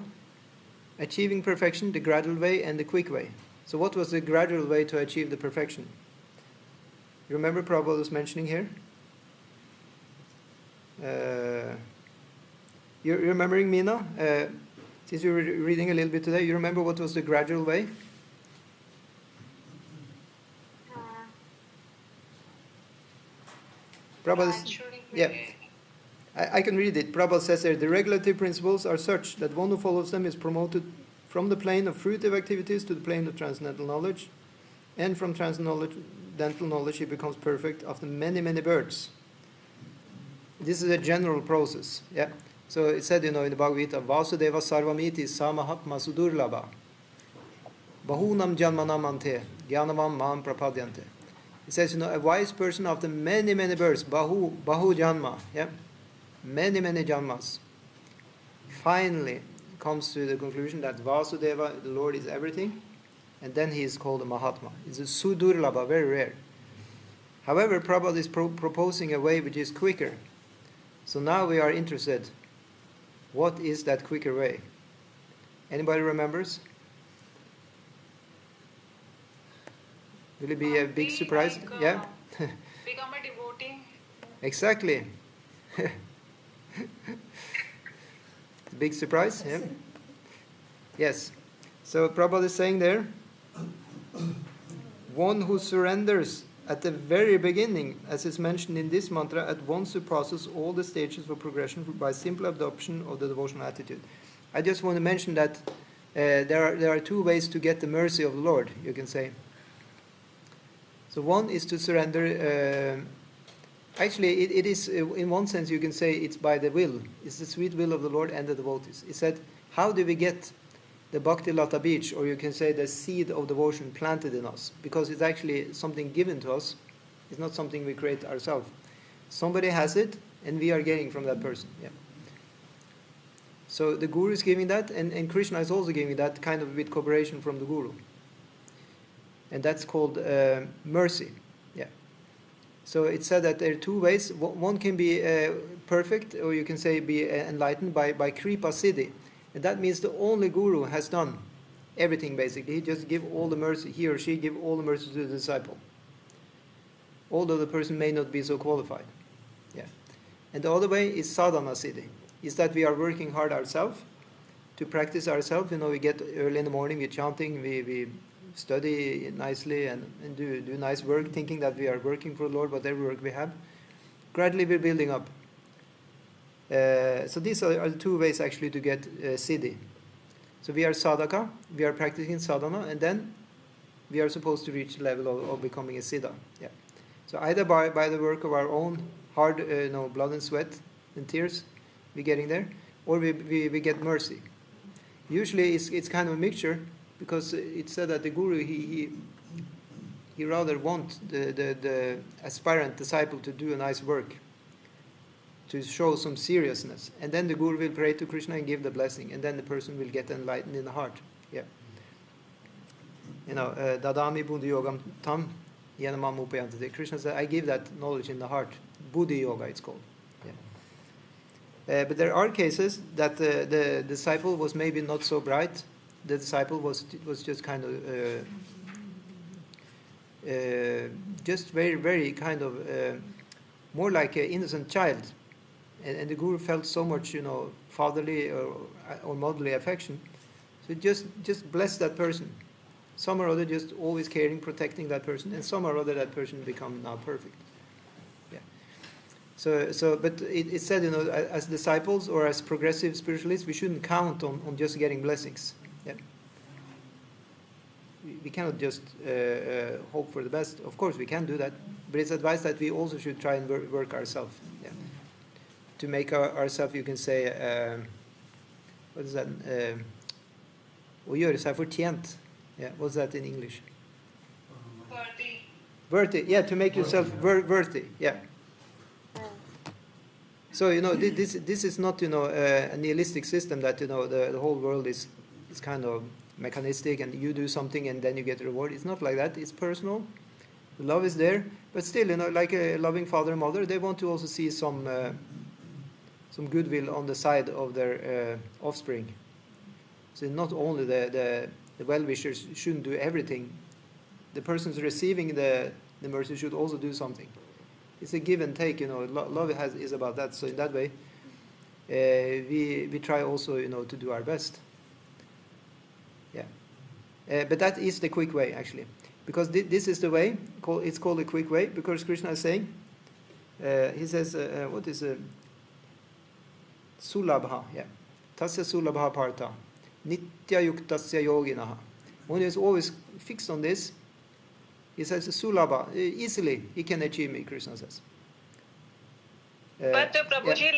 achieving perfection, the gradual way and the quick way. So what was the gradual way to achieve the perfection? You remember Prabhupada was mentioning here? You're remembering, Meena? Since you were reading a little bit today, you remember what was the gradual way? Prabhupada, yeah, I can read it. Prabhupada says there, the regulative principles are such that one who follows them is promoted from the plane of fruitive activities to the plane of transcendental knowledge, and from transcendental knowledge he becomes perfect after many, many births. This is a general process. Yeah. So it said, in the Bhagavatam, Vasudeva sarvamiti samahatma sudurlabha bahunam janmanam ante gyanavam mam prapadyante. It says, a wise person after many, many births, bahu janma, yeah, many, many janmas, finally comes to the conclusion that Vasudeva, the Lord, is everything, and then he is called a Mahatma. It's a sudurlabha, very rare. However, Prabhupada is proposing a way which is quicker. So now we are interested. What is that quicker way? Anybody remembers? Will it be a big surprise? Yeah? Become a devotee. Exactly. Big surprise? Yeah? Yes. So Prabhupada is saying there, one who surrenders at the very beginning, as is mentioned in this mantra, at once surpasses all the stages of progression by simple adoption of the devotional attitude. I just want to mention that there are two ways to get the mercy of the Lord, you can say. So one is to surrender. Actually, it is, in one sense, you can say it's by the will. It's the sweet will of the Lord and the devotees. It said, how do we get the Bhakti Lata Beach, or you can say the seed of devotion planted in us, because it's actually something given to us. It's not something we create ourselves. Somebody has it, and we are getting from that person. Yeah. So the Guru is giving that, and Krishna is also giving that kind of with cooperation from the Guru. And that's called mercy. Yeah. So it's said that there are two ways. One can be perfect, or you can say be enlightened by Kripa Siddhi. And that means the only Guru has done everything basically. He just give all the mercy, he or she give all the mercy to the disciple. Although the person may not be so qualified. Yeah. And the other way is Sadhana Siddhi. Is that we are working hard ourselves to practice ourselves. We get early in the morning, we're chanting, we study nicely and do nice work, thinking that we are working for the Lord, whatever work we have. Gradually we're building up. So these are the two ways actually to get siddhi. So we are sadhaka, we are practicing sadhana, and then we are supposed to reach the level of becoming a siddha. Yeah. So either by the work of our own hard blood and sweat and tears, we're getting there, or we get mercy. Usually it's kind of a mixture, because it's said that the Guru, he rather wants the aspirant disciple to do a nice work, to show some seriousness. And then the Guru will pray to Krishna and give the blessing, and then the person will get enlightened in the heart. Yeah. Dadami Buddhi Yogam Tam Yanamam Upayantati. Krishna said, I give that knowledge in the heart. Buddhi Yoga it's called. Yeah. But there are cases that the disciple was maybe not so bright. The disciple was just kind of just very, very kind of more like an innocent child. And the Guru felt so much, fatherly or motherly affection. So just bless that person. Some or other just always caring, protecting that person, and some or other that person become now perfect. Yeah. So but it's said, as disciples or as progressive spiritualists, we shouldn't count on just getting blessings. Yeah. We cannot just hope for the best. Of course, we can do that, but it's advised that we also should try and work ourselves. Yeah. To make ourselves, you can say, what is that? Å gjøre seg fortjent. Yeah, what's that in English? Worthy. Worthy, yeah, to make yourself worthy, yeah. So, this is not, a nihilistic system that, the whole world is kind of mechanistic and you do something and then you get a reward. It's not like that. It's personal. The love is there, but still, like a loving father and mother, they want to also see some goodwill on the side of their offspring. So not only the well-wishers shouldn't do everything. The persons receiving the mercy should also do something. It's a give and take, love is about that. So in that way, we try also, to do our best. Yeah. But that is the quick way, actually. Because this is the way, it's called the quick way, because Krishna is saying, he says, what is Sulabha, yeah. Tasya Sulabha Partha, Nitya Yuktasya Yoginaha. When he is always fixed on this, he says, Sulabha, easily he can achieve me, Krishna says. But Prabhuji,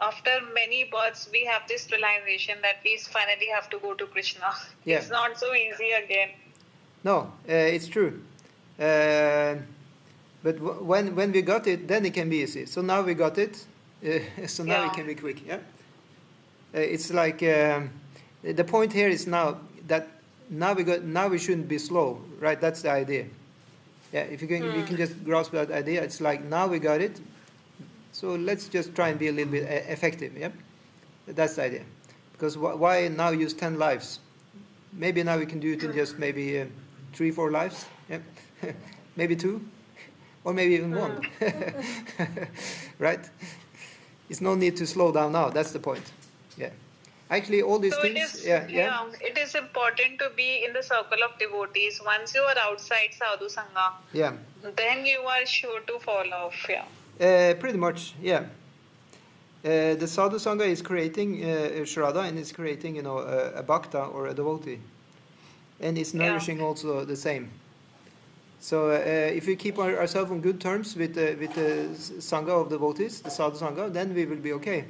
after many births, we have this realization that we finally have to go to Krishna. Yeah. It's not so easy again. No, it's true. But when we got it, then it can be easy. So now we got it, so now it can be quick. Yeah. It's like the point here is now that now we shouldn't be slow, right? That's the idea. Yeah. If you can just grasp that idea, it's like now we got it. So let's just try and be a little bit effective. Yeah. That's the idea. Because why now use 10 lives? Maybe now we can do it in just maybe 3-4 lives. Yeah. Maybe 2. Or maybe even 1. Right? It's no need to slow down now. That's the point. Yeah. Actually, all these things... it is important to be in the circle of devotees. Once you are outside Sadhu Sangha, then you are sure to fall off. Yeah. Pretty much, yeah. The Sadhu Sangha is creating Shraddha, and it's creating, a bhakta or a devotee. And it's nourishing also the same. So if we keep ourselves on good terms with the Sangha of devotees, the Sadhu Sangha, then we will be okay.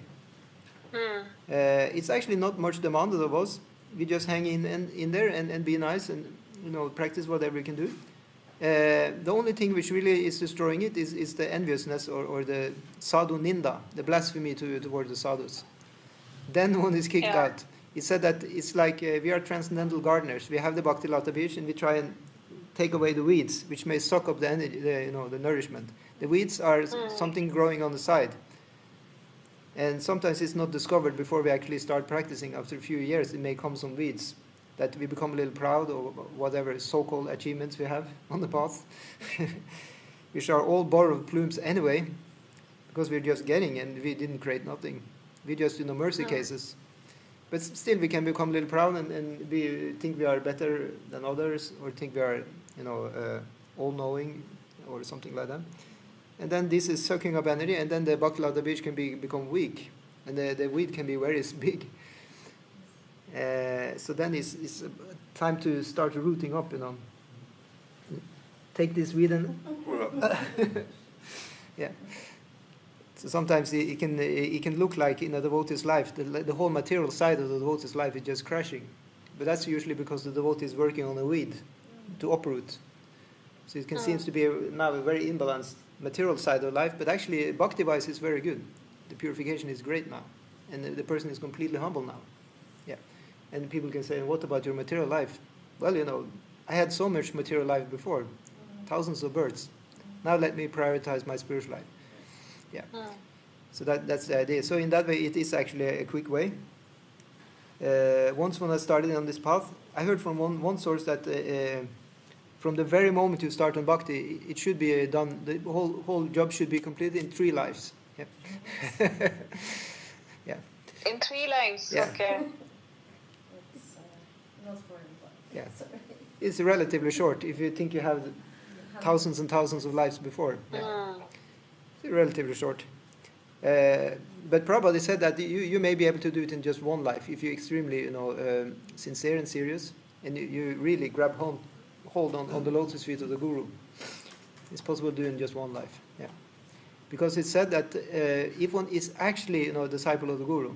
It's actually not much demanded of us. we just hang in there and be nice and practice whatever we can do. The only thing which really is destroying it is the enviousness or the sadhu ninda, the blasphemy towards the sadhus. Then one is kicked out. He said that it's like we are transcendental gardeners. We have the Bhakti Lata Beach and we try and take away the weeds, which may suck up the energy, the nourishment. The weeds are something growing on the side. And sometimes it's not discovered before we actually start practicing. After a few years, it may come some weeds that we become a little proud of whatever so-called achievements we have on the path, which are all borrowed plumes anyway, because we're just getting and we didn't create nothing. We just, mercy cases. But still we can become a little proud and we think we are better than others or think we are, all-knowing or something like that. And then this is sucking up energy, and then the Bhakti beach can become weak, and the weed can be very big. So then it's time to start rooting up, Take this weed and yeah. So sometimes it can look like in a devotee's life, the whole material side of the devotee's life is just crashing. But that's usually because the devotee is working on a weed to uproot. So it seems to be now a very imbalanced material side of life, but actually bhakti-wise is very good. The purification is great now, and the person is completely humble now. Yeah, and people can say, what about your material life? Well, I had so much material life before, thousands of births. Now let me prioritize my spiritual life. Yeah, so that's the idea. So in that way, it is actually a quick way. Once when I started on this path, I heard from one source that from the very moment you start on bhakti, it should be done. The whole job should be completed in 3 lives. Yeah. Yeah. In 3 lives. Yeah. Okay. It's not for everybody. Yeah. It's relatively short if you think you have thousands and thousands of lives before. Yeah. It's relatively short. But Prabhupada said that you may be able to do it in just 1 life if you're extremely, sincere and serious, and you really grab hold on the lotus feet of the Guru. It's possible to do in just 1 life. Yeah. Because it's said that if one is actually, a disciple of the Guru,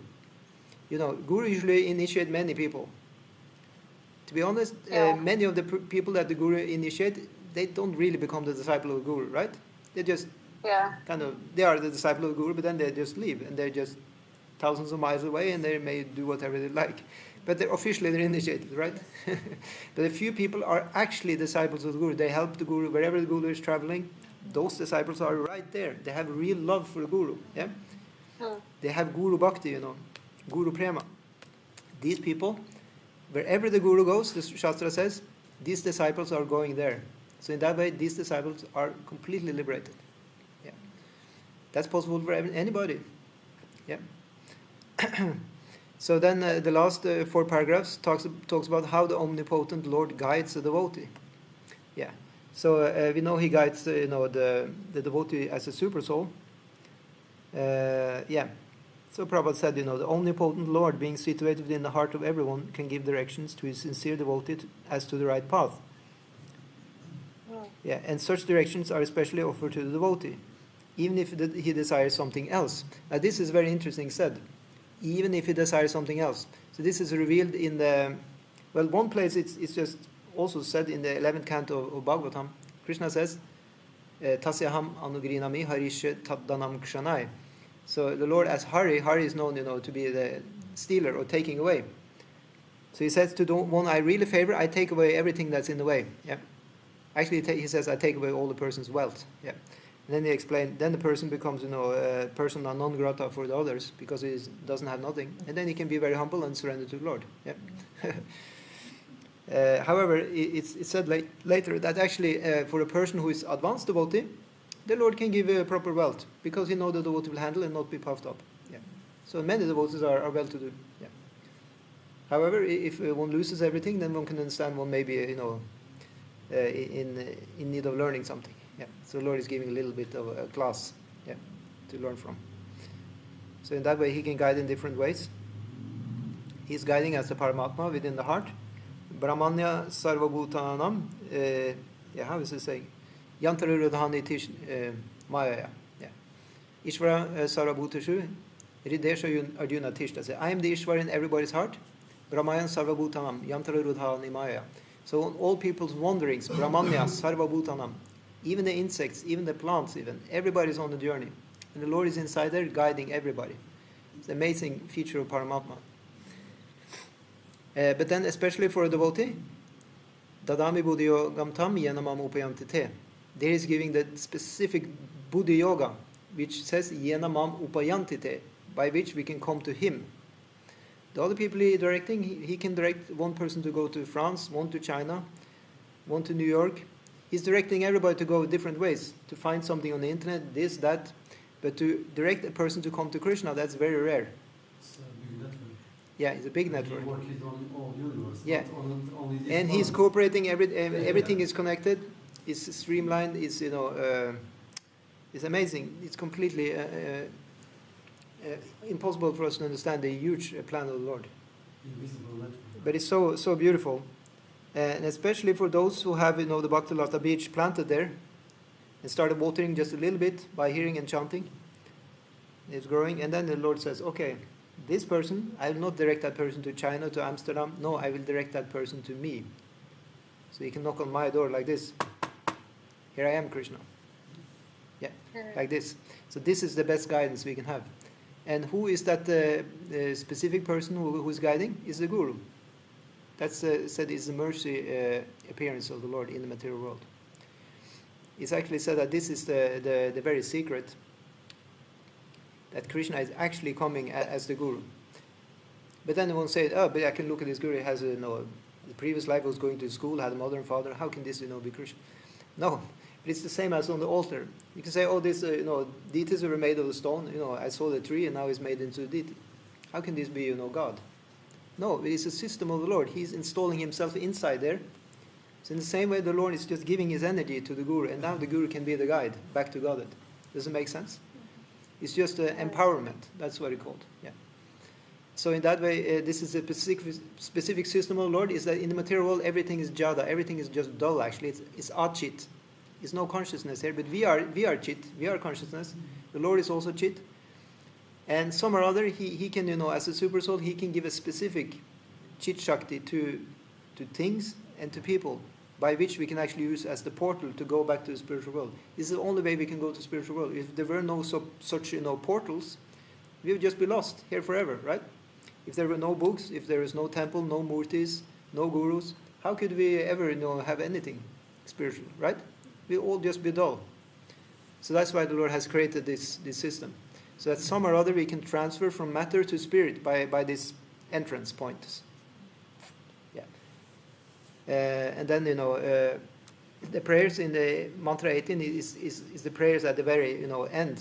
Guru usually initiate many people. To be honest, many of the people that the Guru initiate, they don't really become the disciple of the Guru, right? They just they are the disciple of the Guru, but then they just leave, and they're just thousands of miles away, and they may do whatever they like. But they're initiated, right? But a few people are actually disciples of the Guru. They help the Guru wherever the Guru is traveling. Those disciples are right there. They have real love for the Guru. Yeah, they have Guru Bhakti, Guru Prema. These people, wherever the Guru goes, the Shastra says, these disciples are going there. So in that way, these disciples are completely liberated. Yeah, that's possible for anybody. Yeah. So then the last 4 paragraphs talks about how the omnipotent Lord guides the devotee. Yeah. So we know he guides the devotee as a super soul. Yeah. So Prabhupada said, the omnipotent Lord being situated within the heart of everyone can give directions to his sincere devotee as to the right path. Yeah, and such directions are especially offered to the devotee, even if he desires something else. Now this is very interesting said. Even if he desires something else. So this is revealed in one place it's just also said in the 11th canto of Bhagavatam. Krishna says, Tasyaham anugrinami harishe taddanam kshanai. So the Lord as Hari is known, to be the stealer or taking away. So he says to the one I really favor, I take away everything that's in the way. Yeah. Actually, he says, I take away all the person's wealth. Yeah. And then they explain, then the person becomes, a persona non grata for the others because he doesn't have nothing. And then he can be very humble and surrender to the Lord. Yeah. However, it's said later that actually for a person who is advanced devotee, the Lord can give proper wealth because he knows the devotee will handle and not be puffed up. Yeah. So many devotees are well-to-do. Yeah. However, if one loses everything, then one can understand one may be, in need of learning something. Yeah. So the Lord is giving a little bit of a class, to learn from. So in that way, he can guide in different ways. He's guiding as a Paramatma within the heart. Brahmanya sarvabhutanam. How is it saying? Yantarurudhani tish maya. Yeah. Ishvara sarvabhutashu. Ridesha Arjuna Tishta. I am the Ishvara in everybody's heart. Brahmayan Sarvabhutanam, Yantara Rudha Nimaya. So on all people's wanderings, Brahmanya Sarvabhutanam, even the insects, even the plants, even everybody's on the journey, and the Lord is inside there guiding everybody. It's an amazing feature of Paramatma. But then, especially for a devotee, Dadami Buddhi Yogam Tam Yenamam Upayanti Te. There is giving the specific Buddhi Yoga, which says Yenamam Upayanti Te, by which we can come to him. The other people he directing, he can direct one person to go to France, one to China, one to New York. He's directing everybody to go different ways, to find something on the internet, this, that. But to direct a person to come to Krishna, that's very rare. It's a big network. Yeah, it's a big network. He works on all universe. Yeah. Not only this And he's one. cooperating, everything is connected, it's streamlined, it's, it's amazing. It's completely impossible for us to understand the huge plan of the Lord. Invisible network. But it's so beautiful. And especially for those who have, the Bhaktilata beach planted there and started watering just a little bit by hearing and chanting. It's growing. And then the Lord says, okay, this person, I will not direct that person to China, to Amsterdam. No, I will direct that person to me. So he can knock on my door like this. Here I am, Krishna. Yeah, like this. So this is the best guidance we can have. And who is that specific person who is guiding? Is the Guru. That's said is the mercy appearance of the Lord in the material world. It's actually said that this is the very secret, that Krishna is actually coming as the Guru. But then one said, oh, but I can look at this Guru, he has the previous life was going to school, had a mother and father, how can this be Krishna? No, but it's the same as on the altar. You can say, oh, this, deities were made of the stone, I saw the tree and now it's made into a deity. How can this be, God? No, it is a system of the Lord. He's installing himself inside there. So in the same way, the Lord is just giving his energy to the Guru, and now the Guru can be the guide back to Godhead. Does it make sense? It's just empowerment. That's what it's called. Yeah. So in that way, this is a specific system of the Lord, is that in the material world, everything is jada, everything is just dull, actually. It's achit. It's no consciousness here, but we are chit, we are consciousness. The Lord is also chit. And some or other, he can, as a super soul, he can give a specific chit shakti to things and to people, by which we can actually use as the portal to go back to the spiritual world. This is the only way we can go to the spiritual world. If there were no such portals, we would just be lost here forever, right? If there were no books, if there is no temple, no murtis, no gurus, how could we ever have anything spiritual, right? We all just be dull. So that's why the Lord has created this system. So that some or other we can transfer from matter to spirit by this entrance point. Yeah. And then, the prayers in the mantra 18 is the prayers at the very, end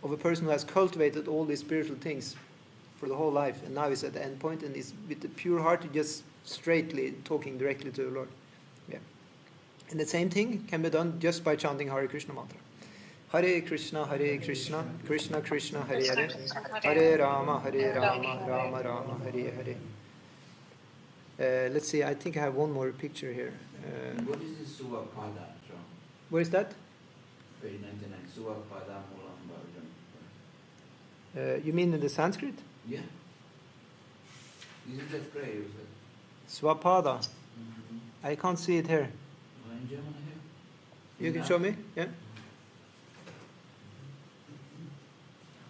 of a person who has cultivated all these spiritual things for the whole life. And now he's at the end point and is with the pure heart just straightly talking directly to the Lord. Yeah. And the same thing can be done just by chanting Hare Krishna mantra. Hare Krishna, Krishna Krishna, Hare Hare, Hare Rama, Rama Rama, Hare Hare. Let's see, I think I have one more picture here. What is this Suvapada? Where is that? Page 99, Suvapada Mulam. You mean in the Sanskrit? Yeah. Isn't that prayer? Swapada. I can't see it here. In German here? You can show me? Yeah.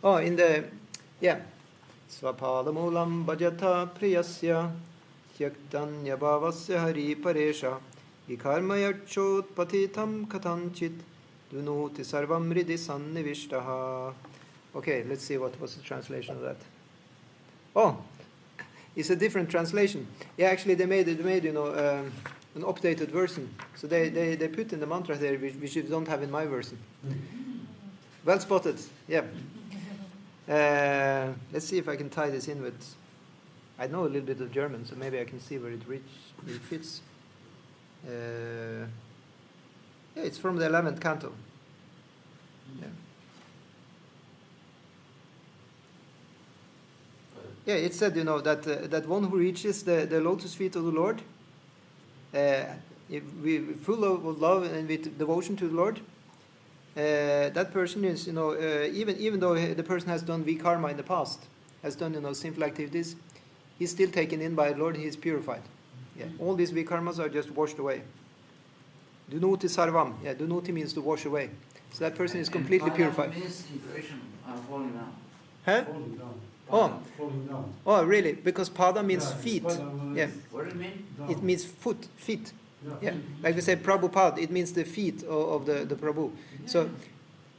Oh, in the, yeah. Swapada Mulam Bhajata Priyasya Tyaktanya Bhavasya Hari Paresha Vikarmayachot Patitam Katanchit Dunoti Sarvam Ridi Sannivishtaha. Okay, let's see what was the translation of that. Oh, it's a different translation. Yeah, actually they made an updated version. So they put in the mantra there which you don't have in my version. Well spotted. Yeah. Let's see if I can tie this in with. I know a little bit of German, so maybe I can see where it fits. Yeah, it's from the 11th canto. Yeah. Yeah, it said, that one who reaches the lotus feet of the Lord, full of love and with devotion to the Lord, that person is, even though the person has done vikarma in the past, has done, sinful activities, he's still taken in by the Lord, he is purified. Yeah. All these vikarmas are just washed away. Dunoti sarvam. Yeah, dunoti means to wash away. So that person is completely purified. Means integration are falling down. Huh? Falling down. Oh. Falling down. Oh, really? Because pada means Yeah, feet. pada Yeah. What do you mean? down. It means feet. Yeah. Yeah. Like we say Prabhupada, it means the feet of the Prabhu. So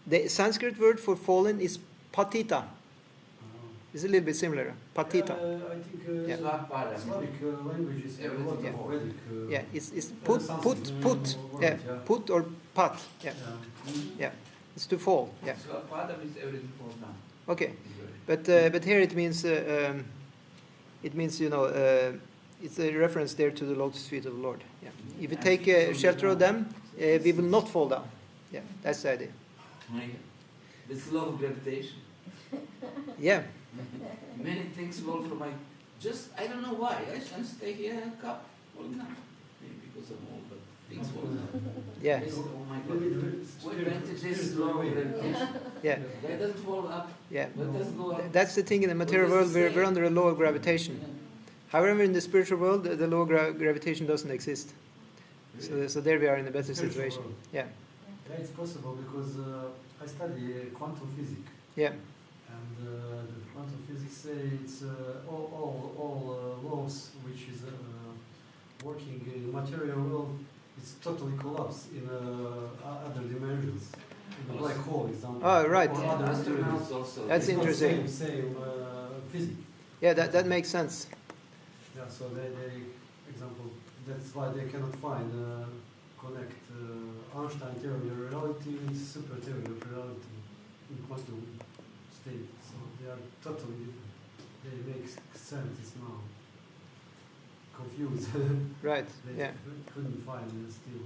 the Sanskrit word for fallen is patita. It's a little bit similar. Patita. I think Yeah. Swapada. Slavic languages have a lot Yeah. of Vedic. Yeah, it's sounds put. word, Yeah, put or pat. Yeah, Yeah. yeah. It's to fall. Yeah. Swapada means everything falls down. Okay. But here it means it's a reference there to the lotus feet of the Lord. Yeah. If you take shelter of them, we will not fall down. Yeah, that's the idea. This law of gravitation. Yeah. Many things fall from my. Just I don't know why. I just stay here and cup falling down. Maybe because I'm old, but things fall down. Yeah. Yes, oh my God. What invented this law of gravitation? Yeah. That doesn't fall up. Yeah. That doesn't go up. That's the thing in the material world. We're under a law of gravitation. However, in the spiritual world, the law of gravitation doesn't exist. So there we are in a better situation. Yeah. Yeah, it's possible because I study quantum physics. Yeah. And the quantum physics say it's all laws which is working in material world, it's totally collapsed in other dimensions. In the black hole example. Oh, right. Or other Astronauts dimensions. also. That's It's not interesting. Same physics. Yeah, that makes sense. Yeah, so they example, that's why they cannot find connect Einstein theory of reality with super theory of reality in quantum state. So they are totally different. They make sense now. Confused. Right. They Yeah. couldn't find it still.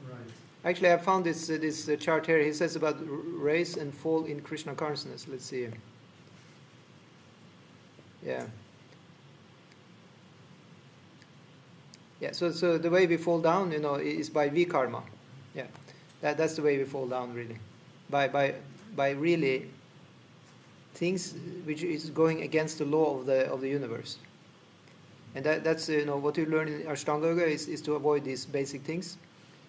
Right. Actually, I found this chart here. He says about raise and fall in Krishna consciousness. Let's see. Yeah. Yeah. So the way we fall down, is by vikarma. Yeah. That's the way we fall down, really. By really things which is going against the law of the universe. And that's what you learn in Ashtanga Yoga is to avoid these basic things.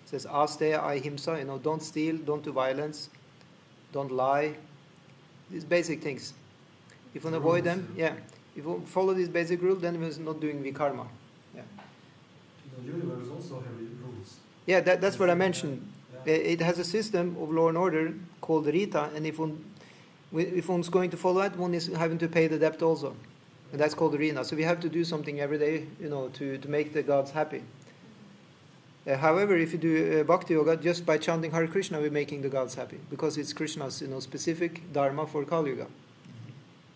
It says asteya ahimsa, don't steal, don't do violence, don't lie. These basic things. If you avoid them, yeah. If you follow this basic rule, then we're not doing vikarma. Yeah. The universe also have rules. Yeah, that's what I mentioned. Yeah. It has a system of law and order called Rita, and if one's going to follow that, one is having to pay the debt also. And that's called Rina. So we have to do something every day, to make the gods happy. However, if you do Bhakti Yoga, just by chanting Hare Krishna, we're making the gods happy. Because it's Krishna's specific dharma for Kali Yuga.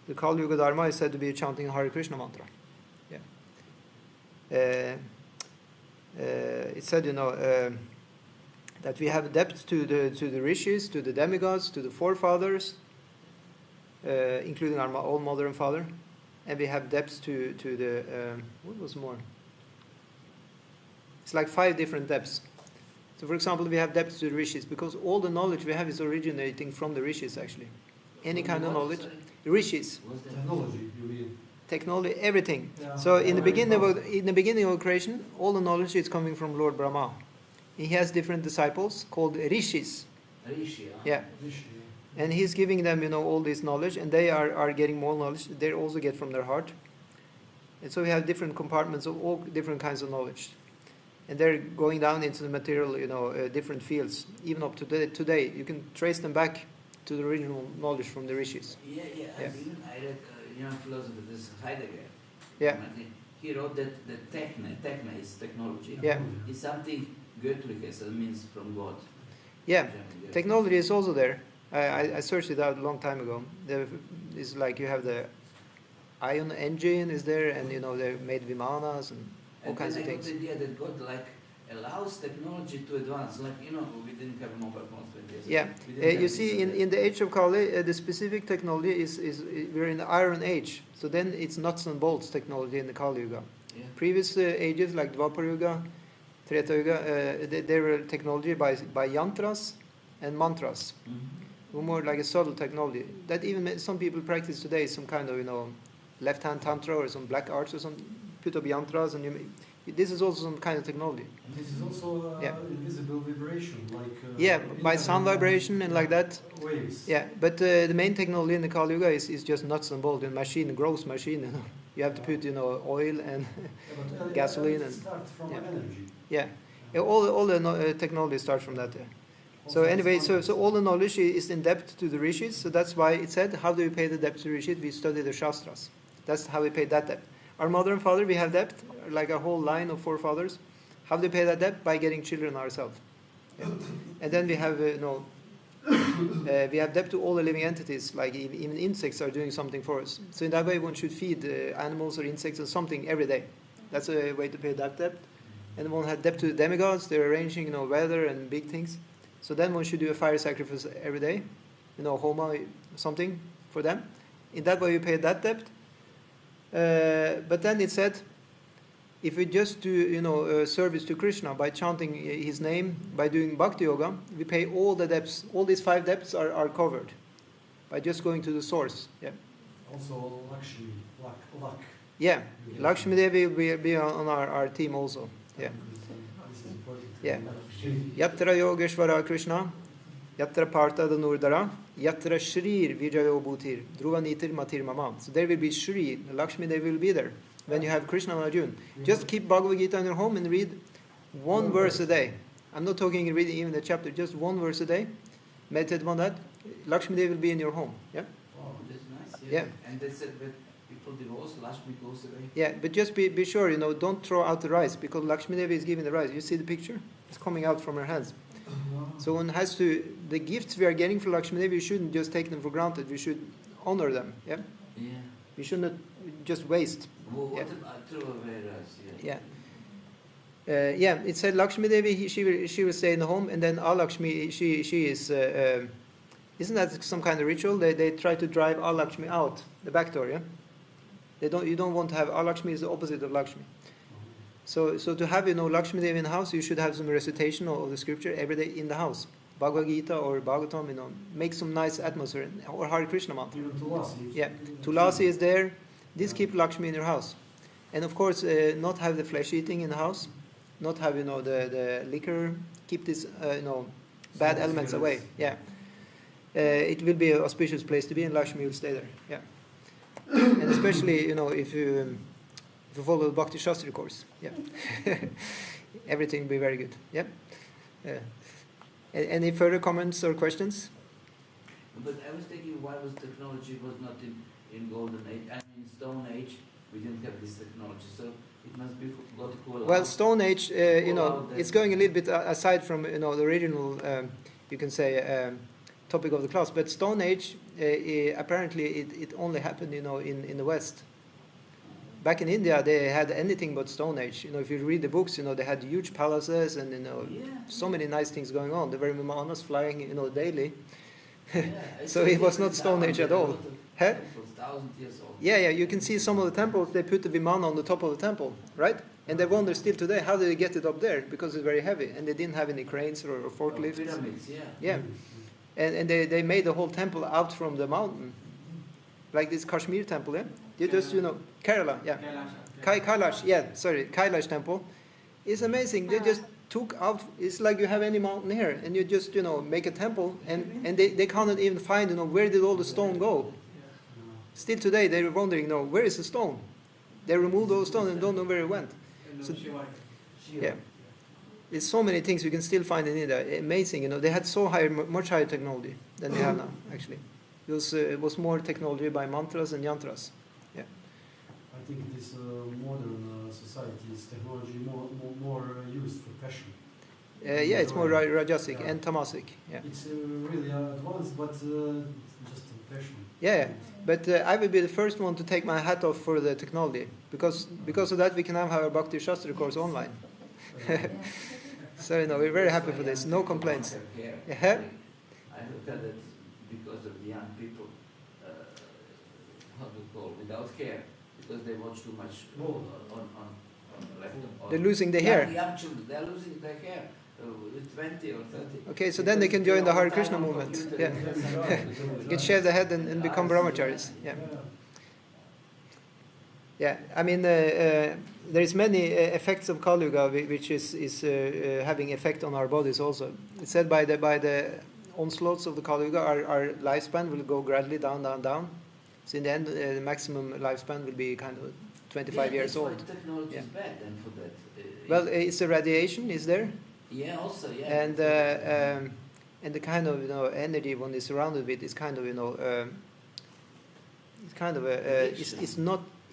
The Kali Yuga dharma is said to be chanting Hare Krishna mantra. Yeah. It said, that we have debts to the rishis, to the demigods, to the forefathers, including our own mother and father. And we have debts to the, what was more? It's like 5 different debts. So for example, we have debts to the rishis, because all the knowledge we have is originating from the rishis actually. Any kind of knowledge. Rishis. Technology, you mean? Technology, everything. Yeah. So in the beginning of creation, all the knowledge is coming from Lord Brahma. He has different disciples called rishis. Rishi, Yeah. Rishi, And he's giving them, all this knowledge, and they are getting more knowledge. They also get from their heart. And so we have different compartments of all different kinds of knowledge. And they're going down into the material, different fields. Even up to today, you can trace them back to the original knowledge from the rishis. Yeah. Yeah. I read young philosopher, this is Heidegger. Yeah. He wrote that the techne is technology. Yeah. It's something göttliches, that means from God. Yeah. Technology is also there. I searched it out a long time ago. It's like you have the ion engine is there, and they made vimanas and all kinds of things. And the idea that God allows technology to advance. Like we didn't have mobile phones 20 years ago. Yeah, you see, in the age of Kali, the specific technology is we're in the Iron Age. So then it's nuts and bolts technology in the Kali Yuga. Yeah. Previous ages like Dvapara Yuga, Treta Yuga, they were technology by yantras and mantras. Mm-hmm. More like a subtle technology that even some people practice today, some kind of left-hand tantra or some black arts or something. Put up yantras, and this is also some kind of technology. And this is also invisible vibration, like By sound vibration and like that. Waves. Yeah, but the main technology in the Kali Yuga is just nuts and bolts. And machine, gross machine. You have to put oil and gasoline and start from energy. Yeah, all the technology starts from that. Yeah. So anyway, so all the knowledge is in debt to the rishis. So that's why it said, how do we pay the debt to the rishis? We study the shastras. That's how we pay that debt. Our mother and father, we have debt, like a whole line of forefathers. How do we pay that debt? By getting children ourselves. Yeah. And then we have we have debt to all the living entities, like even insects are doing something for us. So in that way, one should feed animals or insects or something every day. That's a way to pay that debt. And one had debt to the demigods. They're arranging, weather and big things. So then one should do a fire sacrifice every day, homa, something for them. In that way, you pay that debt. But then it said, if we just do, service to Krishna by chanting his name, by doing bhakti yoga, we pay all the debts. All these 5 debts are covered by just going to the source. Yeah. Also, Lakshmi, luck. Yeah, Lakshmi Devi will be on our team also. Yeah. This is important. Yeah. Yatra Yogeshvara Krishna, Yatra Partha Danurdara, Yatra Shrir Vijayo Bhutir, Dhruva Nitir Matir Mama. So there will be Shri, Lakshmi Devi will be there when you have Krishna and Arjuna. Just keep Bhagavad Gita in your home and read one verse a day. I'm not talking reading even the chapter, just one verse a day. Meditate on that. Lakshmi Devi will be in your home. Yeah? Oh, that's nice. Yeah. And they said that people divorce, Lakshmi goes away. Yeah, but just be sure, don't throw out the rice, because Lakshmi Devi is giving the rice. You see the picture? It's coming out from her hands. So one has to, the gifts we are getting from Lakshmi Devi, we shouldn't just take them for granted. We should honor them. Yeah? Yeah. We should not just waste. Well, what Yeah. about throw away rice? Yeah. It said Lakshmi Devi, she will stay in the home, and then Alakshmi, she is, isn't that some kind of ritual? They try to drive Alakshmi out, the back door, yeah? You don't want to have, Alakshmi is the opposite of Lakshmi. So to have, Lakshmi Devi in the house, you should have some recitation of the scripture every day in the house. Bhagavad Gita or Bhagavatam, make some nice atmosphere, or Hare Krishna mantra. Even Tulasi. Yeah, Tulasi is there. This keep Lakshmi in your house. And of course, not have the flesh eating in the house, not have, the liquor, keep this, bad elements away. Yeah. It will be an auspicious place to be, and Lakshmi will stay there. Yeah. And especially, if you follow the Bhakti Shastri course. Yeah. Everything will be very good. Yeah. Any further comments or questions? But I was thinking, why was technology was not in golden age? I mean, Stone Age, we didn't have this technology, so it must be got to call Well, out. Stone Age, it's going a little bit aside from the original, you can say, topic of the class. But Stone Age, apparently, it only happened, in the West. Back in India, they had anything but Stone Age. If you read the books, they had huge palaces and so many nice things going on. There were vimanas flying, daily. Yeah, So it was not Stone Age at all. Huh? It was 1,000 years old. Yeah, you can see some of the temples, they put the vimana on the top of the temple, right? And they wonder still today, how did they get it up there? Because it's very heavy, and they didn't have any cranes or forklifts. Pyramids, yeah. Yeah, and they made the whole temple out from the mountain, like this Kashmir temple, yeah? You just, Kerala, yeah. Kailash, Kailash temple. It's amazing, they just took out, it's like you have any mountain here, and you just, make a temple, and they cannot even find, where did all the stone go? Still today, they're wondering, where is the stone? They removed all the stone and don't know where it went. So, yeah. There's so many things you can still find in India. Amazing, they had much higher technology than they have now, actually. It was more technology by mantras and yantras. Yeah. I think this modern society is technology more used for passion. Yeah, it's more rajasic and tamasic. Yeah. It's really advanced, but just a passion. Yeah, but I will be the first one to take my hat off for the technology, because of that we can now have a Bhakti Shastri course online. So we're very happy for this. No complaints. Yeah. I heard that because of the young people, how to call, without hair, because they watch too much on laptop. They're losing their hair. Young children, they're losing their hair. 20 or 30. Okay, so then they can join the Hare Krishna movement. Yeah. You can shave the head and become brahmacharis. Yeah. Yeah, I mean, there is many effects of Kali Yuga which is having effect on our bodies also. It's said by the onslaughts of the Kali Yuga, our lifespan will go gradually down. So in the end, the maximum lifespan will be kind of 25 years old. That's why technology Yeah. is bad then for that. Well, it's the radiation is there, yeah, also, yeah. and the kind of energy one is surrounded with is kind of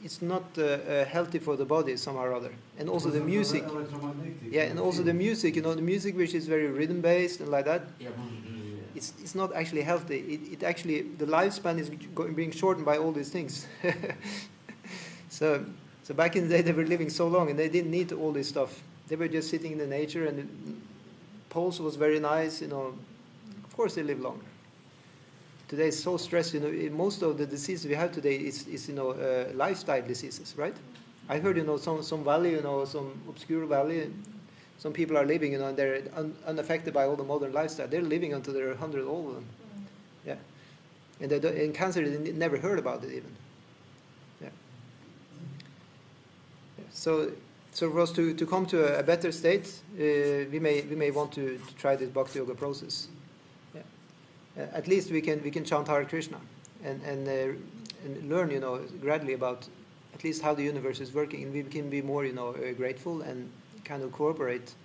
it's not healthy for the body somehow or other. And also the music. Yeah, and also the music, the music which is very rhythm based and like that. Yeah. It's not actually healthy. It actually, the lifespan is being shortened by all these things. So back in the day they were living so long and they didn't need all this stuff. They were just sitting in the nature and the pulse was very nice. Of course they live longer. Today is so stressed. Most of the diseases we have today is lifestyle diseases, right? I heard some valley, some obscure valley. Some people are living, and they're unaffected by all the modern lifestyle. They're living until they're 100, all of them. Yeah, and in cancer, they never heard about it even. Yeah. So for us to come to a better state, we may want to try this Bhakti Yoga process. Yeah. At least we can chant Hare Krishna and learn, gradually about at least how the universe is working, and we can be more, grateful and kind of cooperate.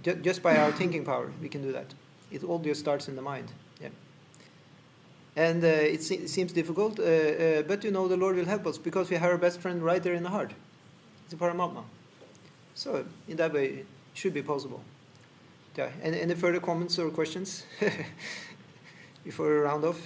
Just by our thinking power, we can do that. It all just starts in the mind. Yeah. And it seems difficult, but the Lord will help us because we have our best friend right there in the heart. It's a Paramatma. So in that way, it should be possible. Yeah. Any further comments or questions before we round off?